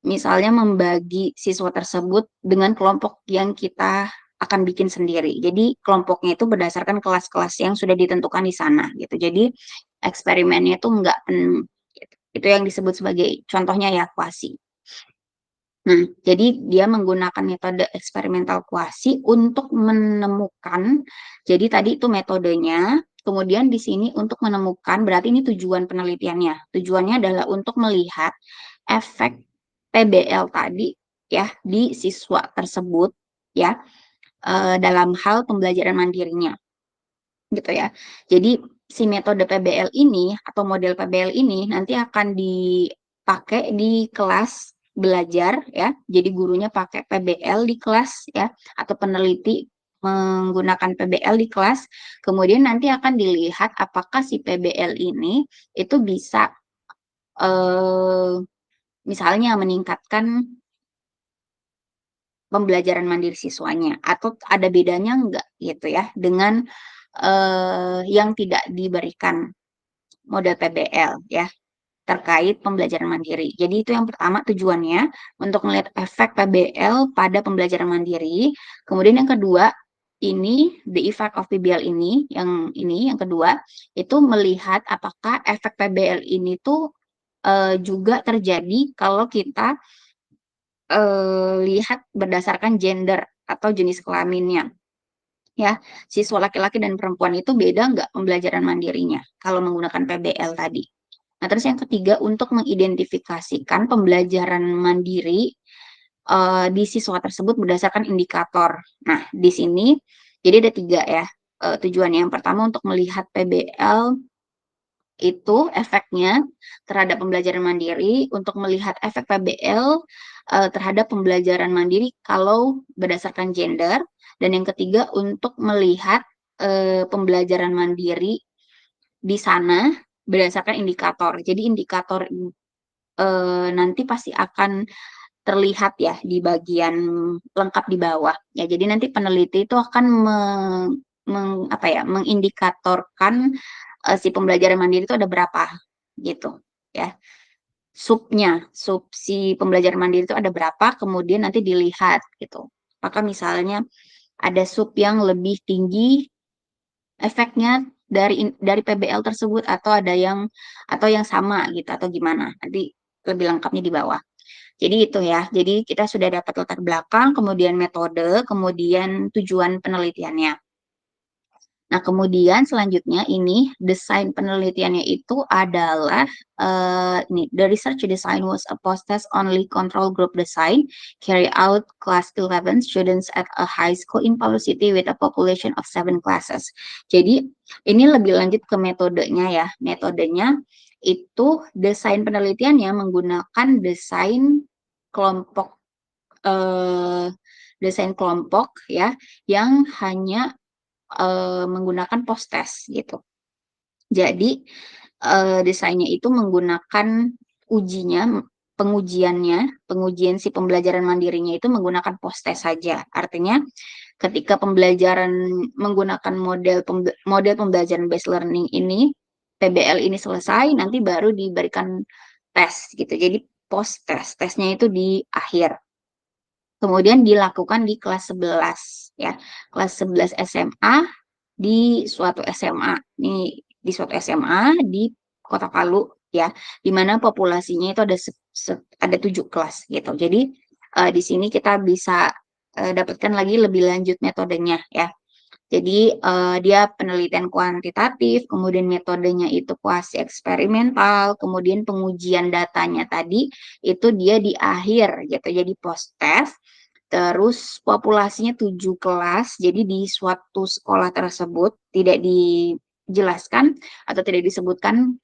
misalnya membagi siswa tersebut dengan kelompok yang kita akan bikin sendiri. Jadi kelompoknya itu berdasarkan kelas-kelas yang sudah ditentukan di sana gitu. Jadi eksperimennya itu nggak penuh. Gitu. Itu yang disebut sebagai contohnya ya kuasi. Nah, jadi dia menggunakan metode eksperimental kuasi untuk menemukan, jadi tadi itu metodenya, kemudian di sini untuk menemukan, berarti ini tujuan penelitiannya. Tujuannya adalah untuk melihat efek PBL tadi ya di siswa tersebut ya dalam hal pembelajaran mandirinya gitu ya. Jadi si metode PBL ini atau model PBL ini nanti akan dipakai di kelas belajar ya. Jadi gurunya pakai PBL di kelas ya, atau peneliti menggunakan PBL di kelas. Kemudian nanti akan dilihat apakah si PBL ini itu bisa misalnya meningkatkan pembelajaran mandiri siswanya atau ada bedanya enggak gitu ya dengan yang tidak diberikan model PBL ya terkait pembelajaran mandiri. Jadi itu yang pertama tujuannya untuk melihat efek PBL pada pembelajaran mandiri. Kemudian yang kedua ini the effect of PBL ini yang kedua itu melihat apakah efek PBL ini tuh juga terjadi kalau kita lihat berdasarkan gender atau jenis kelaminnya. Ya, siswa laki-laki dan perempuan itu beda nggak pembelajaran mandirinya kalau menggunakan PBL tadi. Nah, terus yang ketiga untuk mengidentifikasikan pembelajaran mandiri di siswa tersebut berdasarkan indikator. Nah, di sini jadi ada tiga ya tujuannya. Yang pertama untuk melihat PBL itu efeknya terhadap pembelajaran mandiri, untuk melihat efek PBL terhadap pembelajaran mandiri kalau berdasarkan gender, dan yang ketiga untuk melihat pembelajaran mandiri di sana berdasarkan indikator. Jadi indikator nanti pasti akan terlihat ya di bagian lengkap di bawah. Ya, jadi nanti peneliti itu akan mengindikatorkan si pembelajaran mandiri itu ada berapa gitu ya. Sub si pembelajaran mandiri itu ada berapa, kemudian nanti dilihat gitu. Maka misalnya ada sub yang lebih tinggi efeknya dari PBL tersebut atau yang sama gitu atau gimana. Nanti lebih lengkapnya di bawah. Jadi itu ya. Jadi kita sudah dapat latar belakang, kemudian metode, kemudian tujuan penelitiannya. Nah, kemudian selanjutnya ini desain penelitiannya itu adalah ini the research design was a post-test only control group design carry out class 11 students at a high school in Palu City with a population of 7 classes. Jadi ini lebih lanjut ke metodenya ya. Metodenya itu desain penelitiannya menggunakan kelompok eh, desain kelompok ya yang hanya menggunakan post-test gitu. Jadi desainnya itu menggunakan pengujian si pembelajaran mandirinya itu menggunakan post-test saja. Artinya ketika pembelajaran menggunakan model pembelajaran based learning ini, PBL ini selesai, nanti baru diberikan tes gitu. Jadi post-test, tesnya itu di akhir. Kemudian dilakukan di kelas 11 ya. Kelas 11 SMA di suatu SMA. Ini di suatu SMA di Kota Palu ya, di mana populasinya itu ada 7 kelas gitu. Jadi di sini kita bisa dapatkan lagi lebih lanjut metodenya ya. Jadi dia penelitian kuantitatif, kemudian metodenya itu kuasi eksperimental, kemudian pengujian datanya tadi itu dia di akhir gitu. Jadi post test, terus populasinya 7 kelas. Jadi di suatu sekolah tersebut tidak dijelaskan atau tidak disebutkan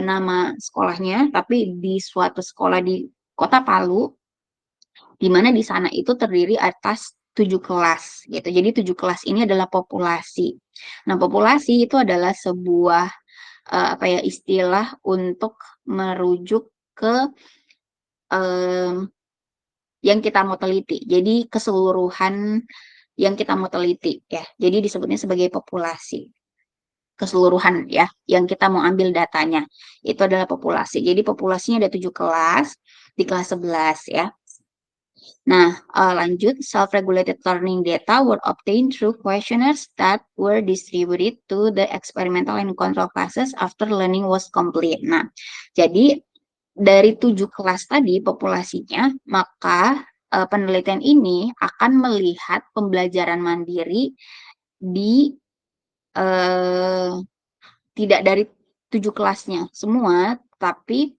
nama sekolahnya, tapi di suatu sekolah di Kota Palu di mana di sana itu terdiri atas 7 kelas gitu. Jadi 7 kelas ini adalah populasi. Nah, populasi itu adalah sebuah istilah untuk merujuk ke yang kita mau teliti. Jadi keseluruhan yang kita mau teliti ya. Jadi disebutnya sebagai populasi. Keseluruhan ya, yang kita mau ambil datanya. Itu adalah populasi. Jadi populasinya ada 7 kelas, di kelas 11 ya. Nah, lanjut, self-regulated learning data were obtained through questionnaires that were distributed to the experimental and control classes after learning was complete. Nah, jadi dari 7 kelas tadi populasinya, maka penelitian ini akan melihat pembelajaran mandiri di tidak dari 7 kelasnya semua, tapi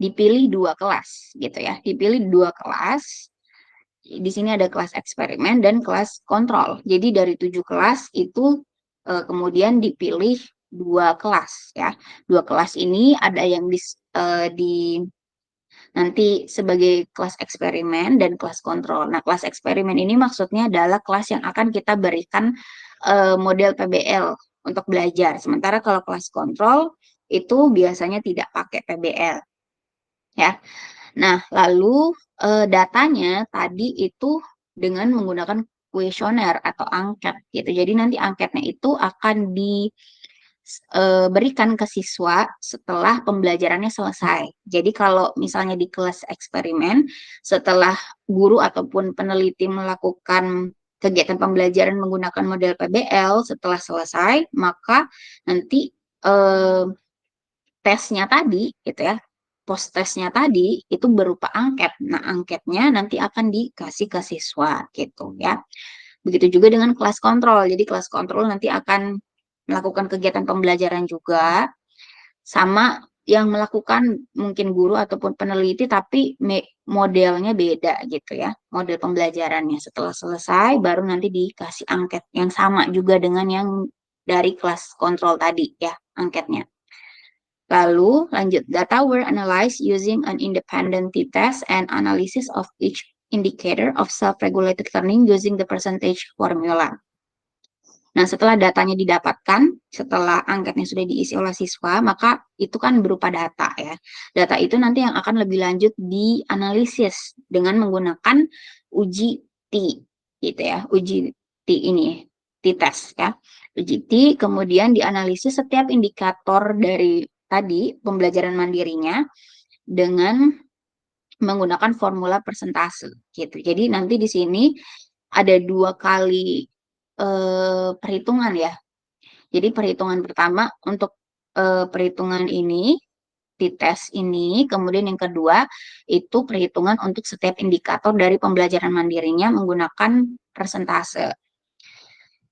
dipilih 2 kelas gitu ya. Dipilih 2 kelas. Di sini ada kelas eksperimen dan kelas kontrol. Jadi dari 7 kelas itu kemudian dipilih 2 kelas ya. 2 kelas ini ada yang nanti sebagai kelas eksperimen dan kelas kontrol. Nah, kelas eksperimen ini maksudnya adalah kelas yang akan kita berikan model PBL untuk belajar. Sementara kalau kelas kontrol itu biasanya tidak pakai PBL ya. Nah, lalu datanya tadi itu dengan menggunakan kuesioner atau angket gitu. Jadi nanti angketnya itu akan diberikan ke siswa setelah pembelajarannya selesai. Jadi kalau misalnya di kelas eksperimen, setelah guru ataupun peneliti melakukan kegiatan pembelajaran menggunakan model PBL setelah selesai, maka nanti tesnya tadi gitu ya, post tesnya tadi itu berupa angket. Nah, angketnya nanti akan dikasih ke siswa gitu ya. Begitu juga dengan kelas kontrol. Jadi kelas kontrol nanti akan melakukan kegiatan pembelajaran juga, sama yang melakukan mungkin guru ataupun peneliti, tapi modelnya beda gitu ya, model pembelajarannya. Setelah selesai, baru nanti dikasih angket yang sama juga dengan yang dari kelas kontrol tadi ya, angketnya. Lalu lanjut, data were analyzed using an independent t-test and analysis of each indicator of self-regulated learning using the percentage formula. Nah, setelah datanya didapatkan, setelah angketnya sudah diisi oleh siswa, maka itu kan berupa data ya. Data itu nanti yang akan lebih lanjut dianalisis dengan menggunakan uji T, gitu ya, uji T ini, T-test ya. Uji T, kemudian dianalisis setiap indikator dari tadi pembelajaran mandirinya dengan menggunakan formula persentase gitu. Jadi nanti di sini ada 2 kali perhitungan ya. Jadi perhitungan pertama untuk perhitungan ini, t-test ini, kemudian yang kedua itu perhitungan untuk setiap indikator dari pembelajaran mandirinya menggunakan persentase.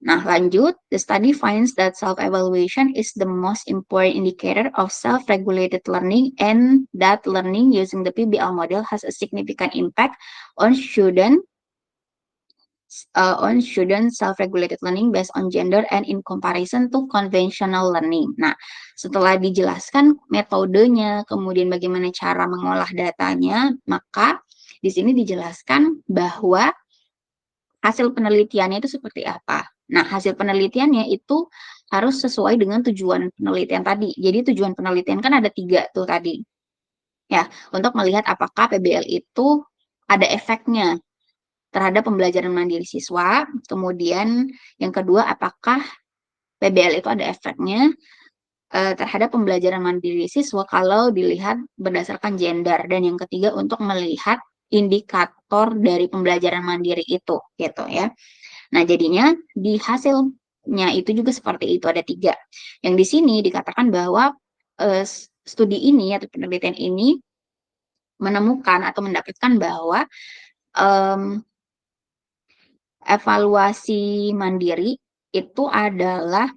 Nah, lanjut, the study finds that self-evaluation is the most important indicator of self-regulated learning and that learning using the PBL model has a significant impact on student self-regulated learning based on gender and in comparison to conventional learning. Nah, setelah dijelaskan metodenya, kemudian bagaimana cara mengolah datanya, maka di sini dijelaskan bahwa hasil penelitiannya itu seperti apa. Nah, hasil penelitiannya itu harus sesuai dengan tujuan penelitian tadi. Jadi tujuan penelitian kan ada 3 tuh tadi. Ya, untuk melihat apakah PBL itu ada efeknya terhadap pembelajaran mandiri siswa. Kemudian yang kedua, apakah PBL itu ada efeknya terhadap pembelajaran mandiri siswa kalau dilihat berdasarkan gender. Dan yang ketiga, untuk melihat indikator dari pembelajaran mandiri itu, gitu ya. Nah, jadinya di hasilnya itu juga seperti itu, ada 3. Yang di sini dikatakan bahwa studi ini atau penelitian ini menemukan atau mendapatkan bahwa evaluasi mandiri itu adalah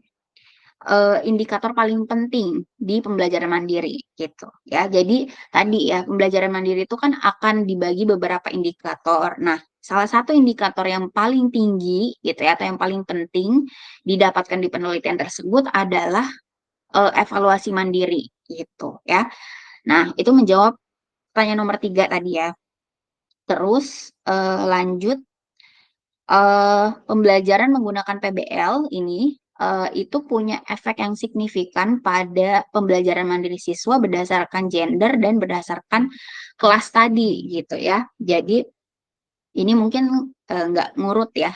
indikator paling penting di pembelajaran mandiri gitu ya. Jadi tadi ya, pembelajaran mandiri itu kan akan dibagi beberapa indikator. Nah, salah satu indikator yang paling tinggi gitu ya, atau yang paling penting didapatkan di penelitian tersebut adalah evaluasi mandiri gitu ya. Nah, itu menjawab pertanyaan nomor 3 tadi ya. Terus lanjut, pembelajaran menggunakan PBL ini itu punya efek yang signifikan pada pembelajaran mandiri siswa berdasarkan gender dan berdasarkan kelas tadi gitu ya. Jadi ini mungkin nggak ngurut ya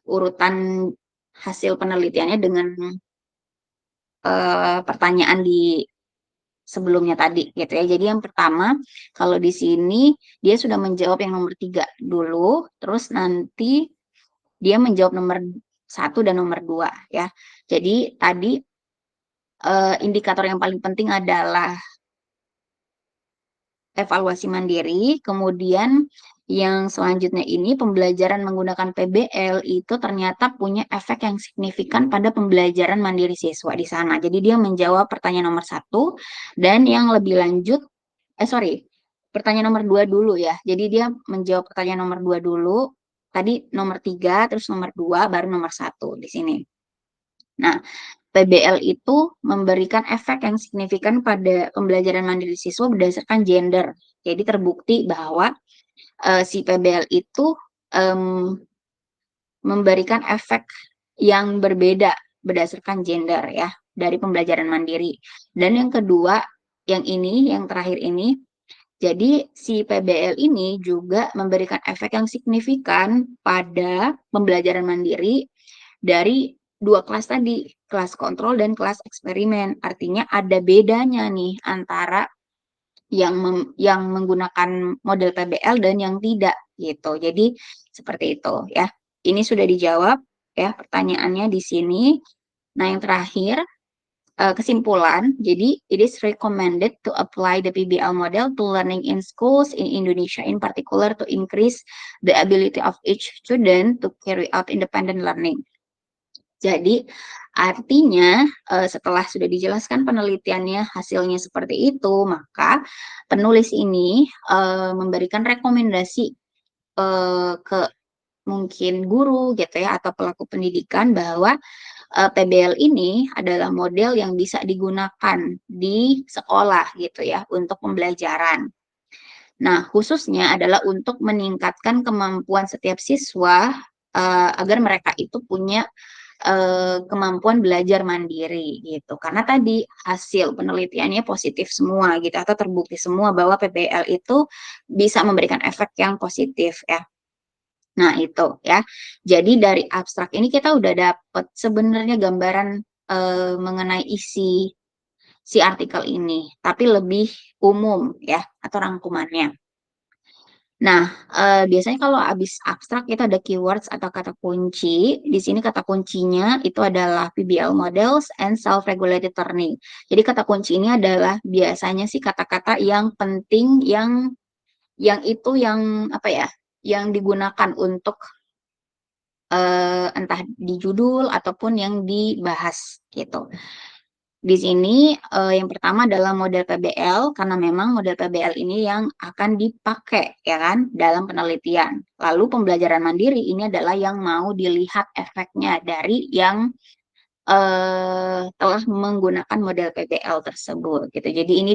urutan hasil penelitiannya dengan pertanyaan di sebelumnya tadi gitu ya. Jadi yang pertama, kalau di sini dia sudah menjawab yang nomor 3 dulu, terus nanti dia menjawab nomor 1 dan nomor 2 ya. Jadi tadi indikator yang paling penting adalah evaluasi mandiri, kemudian yang selanjutnya ini pembelajaran menggunakan PBL itu ternyata punya efek yang signifikan pada pembelajaran mandiri siswa di sana. Jadi dia menjawab pertanyaan nomor 1 dan yang lebih lanjut, pertanyaan nomor 2 dulu ya. Jadi dia menjawab pertanyaan nomor 2 dulu, tadi nomor 3, terus nomor 2, baru nomor 1 di sini. Nah, PBL itu memberikan efek yang signifikan pada pembelajaran mandiri siswa berdasarkan gender. Jadi terbukti bahwa si PBL itu memberikan efek yang berbeda berdasarkan gender ya dari pembelajaran mandiri. Dan yang kedua, yang terakhir ini, jadi si PBL ini juga memberikan efek yang signifikan pada pembelajaran mandiri dari 2 kelas tadi, kelas kontrol dan kelas eksperimen. Artinya ada bedanya nih antara yang menggunakan model PBL dan yang tidak gitu. Jadi seperti itu ya. Ini sudah dijawab ya pertanyaannya di sini. Nah, yang terakhir kesimpulan, jadi it is recommended to apply the PBL model to learning in schools in Indonesia, in particular to increase the ability of each student to carry out independent learning. Jadi artinya setelah sudah dijelaskan penelitiannya, hasilnya seperti itu, maka penulis ini memberikan rekomendasi ke mungkin guru gitu ya atau pelaku pendidikan bahwa PBL ini adalah model yang bisa digunakan di sekolah gitu ya untuk pembelajaran. Nah, khususnya adalah untuk meningkatkan kemampuan setiap siswa agar mereka itu punya kemampuan belajar mandiri gitu. Karena tadi hasil penelitiannya positif semua gitu atau terbukti semua bahwa PBL itu bisa memberikan efek yang positif ya. Nah, itu ya. Jadi dari abstrak ini kita udah dapat sebenarnya gambaran mengenai isi si artikel ini, tapi lebih umum ya atau rangkumannya. Nah, biasanya kalau habis abstrak itu ada keywords atau kata kunci. Di sini kata kuncinya itu adalah PBL models and self-regulated learning. Jadi kata kunci ini adalah biasanya sih kata-kata yang penting yang itu yang apa ya? Yang digunakan untuk entah di judul ataupun yang dibahas gitu. Di sini yang pertama adalah model PBL karena memang model PBL ini yang akan dipakai ya kan dalam penelitian. Lalu pembelajaran mandiri ini adalah yang mau dilihat efeknya dari yang telah menggunakan model PBL tersebut gitu. Jadi ini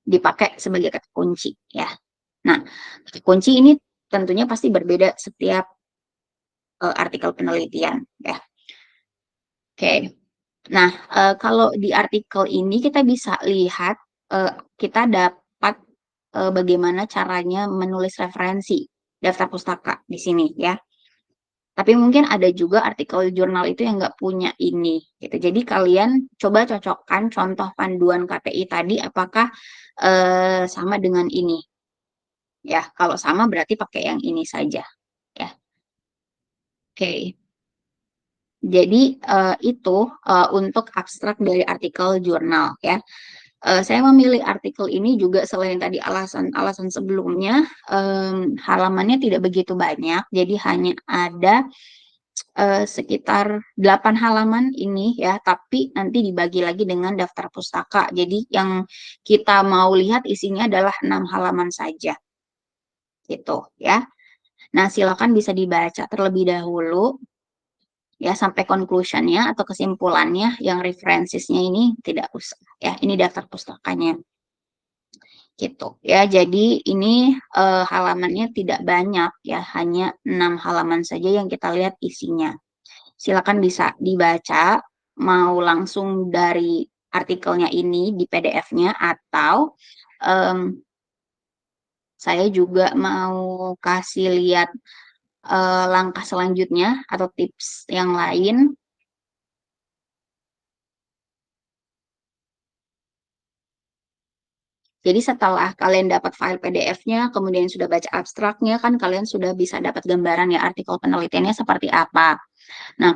dipakai sebagai kata kunci ya. Nah, kata kunci ini tentunya pasti berbeda setiap artikel penelitian ya. Oke. Nah, kalau di artikel ini kita bisa lihat, kita dapat, bagaimana caranya menulis referensi daftar pustaka di sini ya. Tapi mungkin ada juga artikel jurnal itu yang nggak punya ini gitu. Jadi kalian coba cocokkan contoh panduan KTI tadi apakah, sama dengan ini ya. Kalau sama berarti pakai yang ini saja ya. Oke. Jadi, itu, untuk abstrak dari artikel jurnal ya. Saya memilih artikel ini juga selain tadi alasan-alasan sebelumnya, halamannya tidak begitu banyak, jadi hanya ada, sekitar 8 halaman ini ya, tapi nanti dibagi lagi dengan daftar pustaka. Jadi yang kita mau lihat isinya adalah 6 halaman saja, gitu ya. Nah, silakan bisa dibaca terlebih dahulu ya sampai conclusion-nya atau kesimpulannya yang referensinya ini tidak usah ya. Ini daftar pustakanya. Gitu ya. Jadi ini halamannya tidak banyak ya, hanya 6 halaman saja yang kita lihat isinya. Silakan bisa dibaca mau langsung dari artikelnya ini di PDF-nya atau um, saya juga mau kasih lihat langkah selanjutnya atau tips yang lain. Jadi setelah kalian dapat file PDF-nya, kemudian sudah baca abstraknya, kan kalian sudah bisa dapat gambaran ya artikel penelitiannya seperti apa. Nah,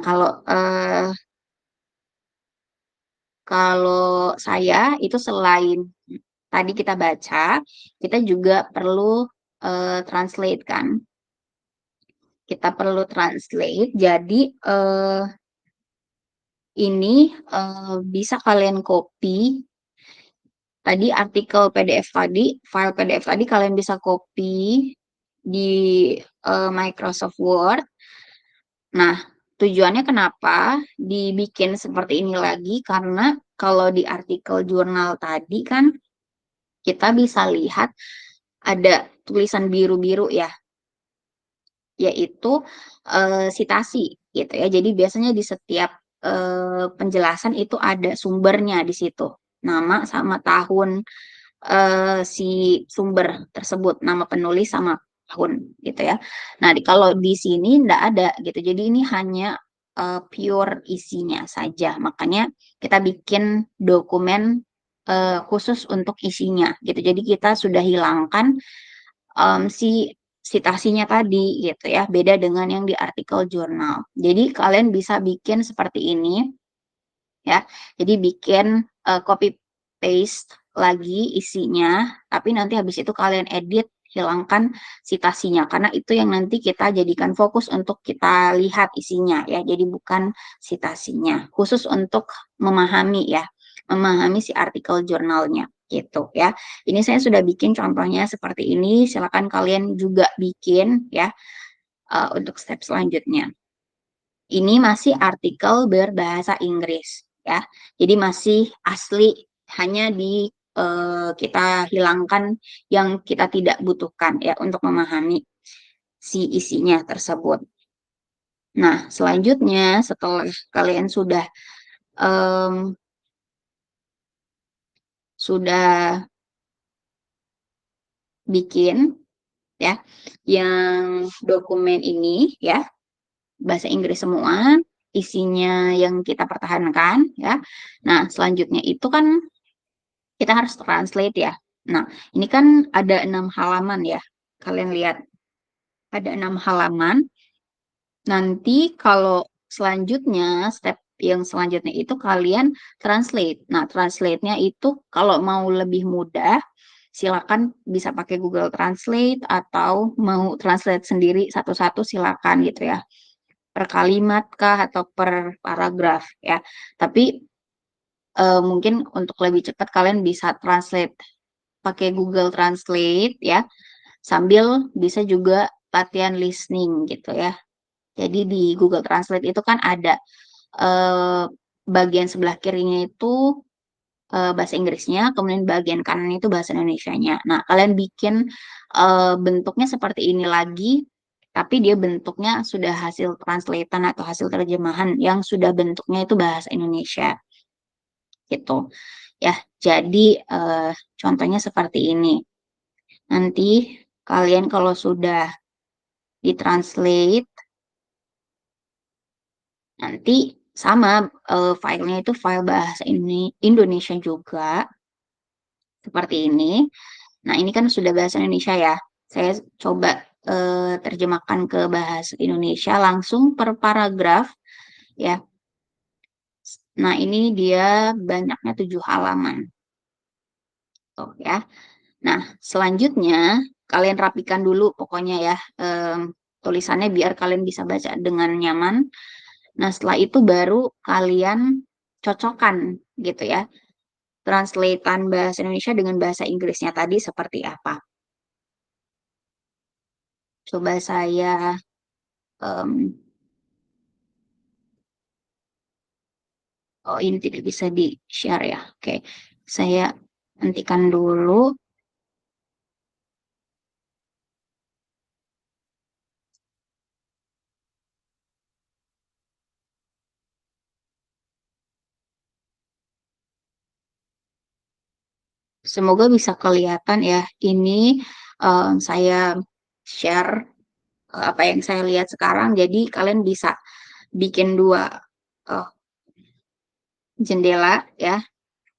kalau saya itu selain tadi kita baca, kita juga perlu translate kan. Kita perlu translate. Jadi ini bisa kalian copy tadi artikel PDF tadi, file PDF tadi kalian bisa copy di Microsoft Word. Nah, tujuannya kenapa dibikin seperti ini lagi? Karena kalau di artikel jurnal tadi kan kita bisa lihat ada tulisan biru-biru ya, yaitu sitasi gitu ya. Jadi biasanya di setiap penjelasan itu ada sumbernya di situ, nama sama tahun si sumber tersebut, nama penulis sama tahun gitu ya. Nah, kalau di sini enggak ada gitu. Jadi ini hanya pure isinya saja. Makanya kita bikin dokumen khusus untuk isinya gitu. Jadi kita sudah hilangkan si citasinya tadi gitu ya. Beda dengan yang di artikel jurnal. Jadi kalian bisa bikin seperti ini. ya. Jadi bikin copy paste lagi isinya, tapi nanti habis itu kalian edit, hilangkan citasinya, karena itu yang nanti kita jadikan fokus untuk kita lihat isinya ya. Jadi bukan citasinya, khusus untuk memahami ya, memahami si artikel jurnalnya gitu ya. Ini saya sudah bikin contohnya seperti ini, silakan kalian juga bikin ya untuk step selanjutnya. Ini masih artikel berbahasa Inggris ya. Jadi masih asli, hanya kita hilangkan yang kita tidak butuhkan ya untuk memahami si isinya tersebut. Nah, selanjutnya setelah kalian um, sudah bikin ya yang dokumen ini ya, bahasa Inggris semua, isinya yang kita pertahankan ya. Nah, selanjutnya itu kan kita harus translate ya. Nah, ini kan ada 6 halaman ya. Kalian lihat, ada 6 halaman. Nanti kalau selanjutnya, step yang selanjutnya itu kalian translate. Nah, translate-nya itu kalau mau lebih mudah, silakan bisa pakai Google Translate, atau mau translate sendiri satu-satu silakan gitu ya. Per kalimat kah atau per paragraf ya. Tapi mungkin untuk lebih cepat kalian bisa translate pakai Google Translate ya, sambil bisa juga latihan listening gitu ya. Jadi di Google Translate itu kan ada bagian sebelah kirinya itu bahasa Inggrisnya, kemudian bagian kanan itu bahasa Indonesianya. Nah, kalian bikin bentuknya seperti ini lagi, tapi dia bentuknya sudah hasil translatean atau hasil terjemahan yang sudah bentuknya itu bahasa Indonesia gitu ya. Jadi contohnya seperti ini. Nanti kalian kalau sudah ditranslate, nanti sama filenya itu file bahasa Indonesia juga seperti ini. Nah, ini kan sudah bahasa Indonesia ya. Saya coba terjemahkan ke bahasa Indonesia langsung per paragraf ya. Nah, ini dia banyaknya 7 halaman. Tuh ya. Nah, selanjutnya kalian rapikan dulu pokoknya ya tulisannya biar kalian bisa baca dengan nyaman. Nah, setelah itu baru kalian cocokkan gitu ya. Translatean bahasa Indonesia dengan bahasa Inggrisnya tadi seperti apa. Coba saya oh, ini tidak bisa di-share ya. Oke. Saya hentikan dulu. Semoga bisa kelihatan ya. Ini saya share apa yang saya lihat sekarang. Jadi kalian bisa bikin dua eh, jendela ya.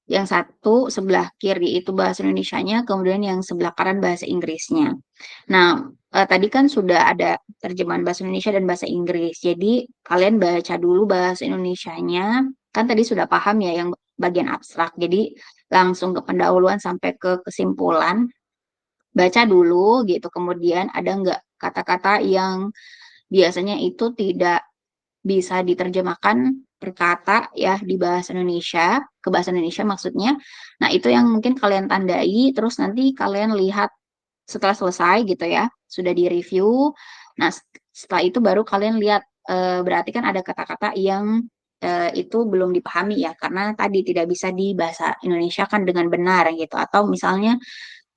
Yang satu sebelah kiri itu bahasa Indonesianya, kemudian yang sebelah kanan bahasa Inggrisnya. Nah, tadi kan sudah ada terjemahan bahasa Indonesia dan bahasa Inggris. Jadi kalian baca dulu bahasa Indonesianya. Kan tadi sudah paham ya yang bagian abstrak. Jadi langsung ke pendahuluan sampai ke kesimpulan. Baca dulu gitu. Kemudian ada nggak kata-kata yang biasanya itu tidak bisa diterjemahkan berkata ya di bahasa Indonesia, ke bahasa Indonesia maksudnya. Nah, itu yang mungkin kalian tandai, terus nanti kalian lihat setelah selesai gitu ya, sudah di-review. Nah, setelah itu baru kalian lihat, berarti kan ada kata-kata yang itu belum dipahami ya, karena tadi tidak bisa di bahasa Indonesia kan dengan benar gitu, atau misalnya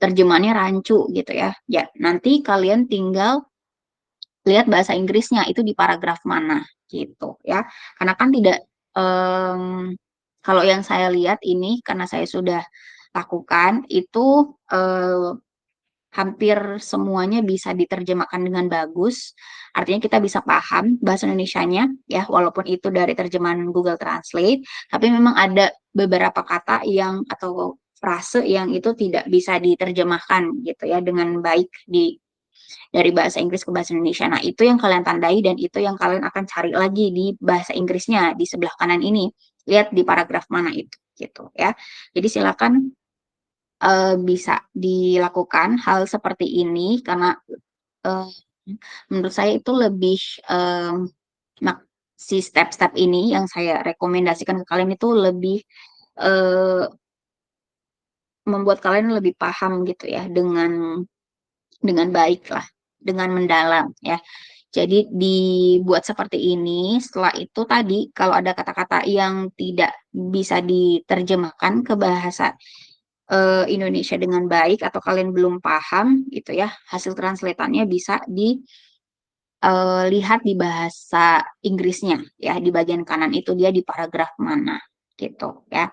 terjemahannya rancu gitu ya. Ya, nanti kalian tinggal lihat bahasa Inggrisnya itu di paragraf mana gitu ya. Karena kan tidak kalau yang saya lihat ini karena saya sudah lakukan itu hampir semuanya bisa diterjemahkan dengan bagus. Artinya kita bisa paham bahasa Indonesianya ya, walaupun itu dari terjemahan Google Translate, tapi memang ada beberapa kata yang atau frase yang itu tidak bisa diterjemahkan gitu ya dengan baik dari bahasa Inggris ke bahasa Indonesia. Nah, itu yang kalian tandai dan itu yang kalian akan cari lagi di bahasa Inggrisnya di sebelah kanan ini. lihat di paragraf mana itu gitu ya. Jadi silakan bisa dilakukan hal seperti ini karena eh, menurut saya itu lebih si step-step ini yang saya rekomendasikan ke kalian itu lebih eh, membuat kalian lebih paham gitu ya dengan baik lah, dengan mendalam ya. Jadi dibuat seperti ini. Setelah itu tadi kalau ada kata-kata yang tidak bisa diterjemahkan ke bahasa Indonesia dengan baik atau kalian belum paham gitu ya, hasil translatannya bisa dilihat di bahasa Inggrisnya ya, di bagian kanan itu dia di paragraf mana gitu ya.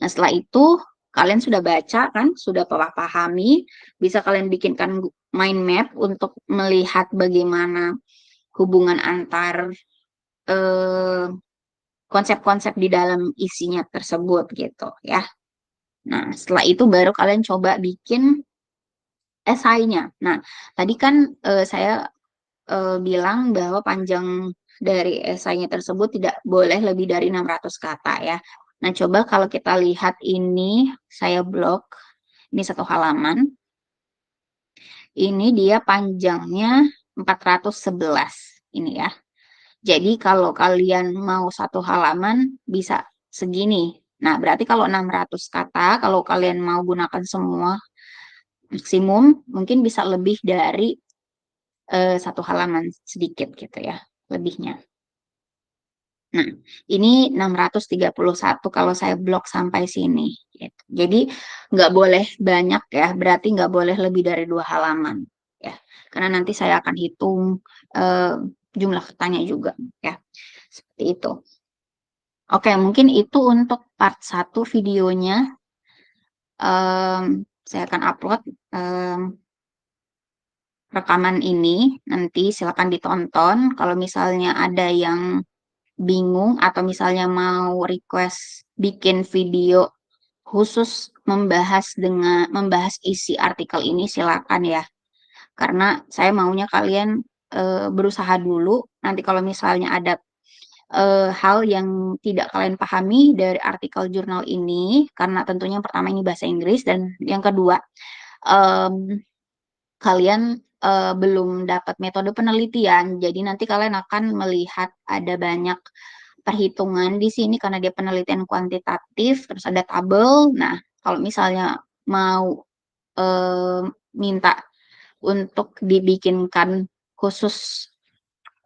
Nah, setelah itu kalian sudah baca kan, sudah pahami, bisa kalian bikinkan mind map untuk melihat bagaimana hubungan antar eh, konsep-konsep di dalam isinya tersebut gitu ya. Nah, setelah itu baru kalian coba bikin esainya. Nah, tadi kan saya bilang bahwa panjang dari esainya tersebut tidak boleh lebih dari 600 kata ya. Nah, coba kalau kita lihat ini, saya blok, ini satu halaman, ini dia panjangnya 411 ini ya. Jadi kalau kalian mau satu halaman bisa segini. Nah, berarti kalau 600 kata, kalau kalian mau gunakan semua maksimum, mungkin bisa lebih dari satu halaman sedikit gitu ya, lebihnya. Nah, ini 631 kalau saya blok sampai sini. Gitu. Jadi nggak boleh banyak ya, berarti nggak boleh lebih dari 2 halaman. Ya, karena nanti saya akan hitung eh, jumlah katanya juga. Ya, seperti itu. Oke, mungkin itu untuk part 1 videonya. Saya akan upload rekaman ini. Nanti silakan ditonton. Kalau misalnya ada yang bingung atau misalnya mau request bikin video khusus membahas isi artikel ini silakan ya. Karena saya maunya kalian berusaha dulu. Nanti kalau misalnya ada hal yang tidak kalian pahami dari artikel jurnal ini, karena tentunya yang pertama ini bahasa Inggris dan yang kedua em, kalian belum dapat metode penelitian, jadi nanti kalian akan melihat ada banyak perhitungan di sini karena dia penelitian kuantitatif, terus ada tabel. Nah, kalau misalnya mau eh, minta untuk dibikinkan khusus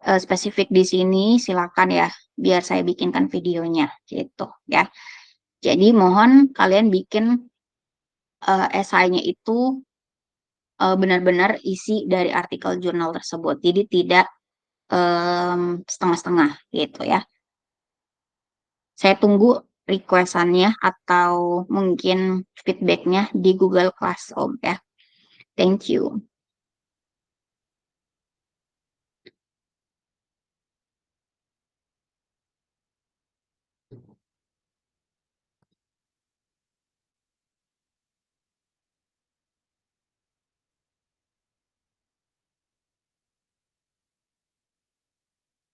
spesifik di sini, silakan ya, biar saya bikinkan videonya gitu ya. Jadi mohon kalian bikin esainya itu benar-benar isi dari artikel jurnal tersebut. Jadi tidak setengah-setengah gitu ya. Saya tunggu requestannya atau mungkin feedbacknya di Google Classroom ya. Thank you.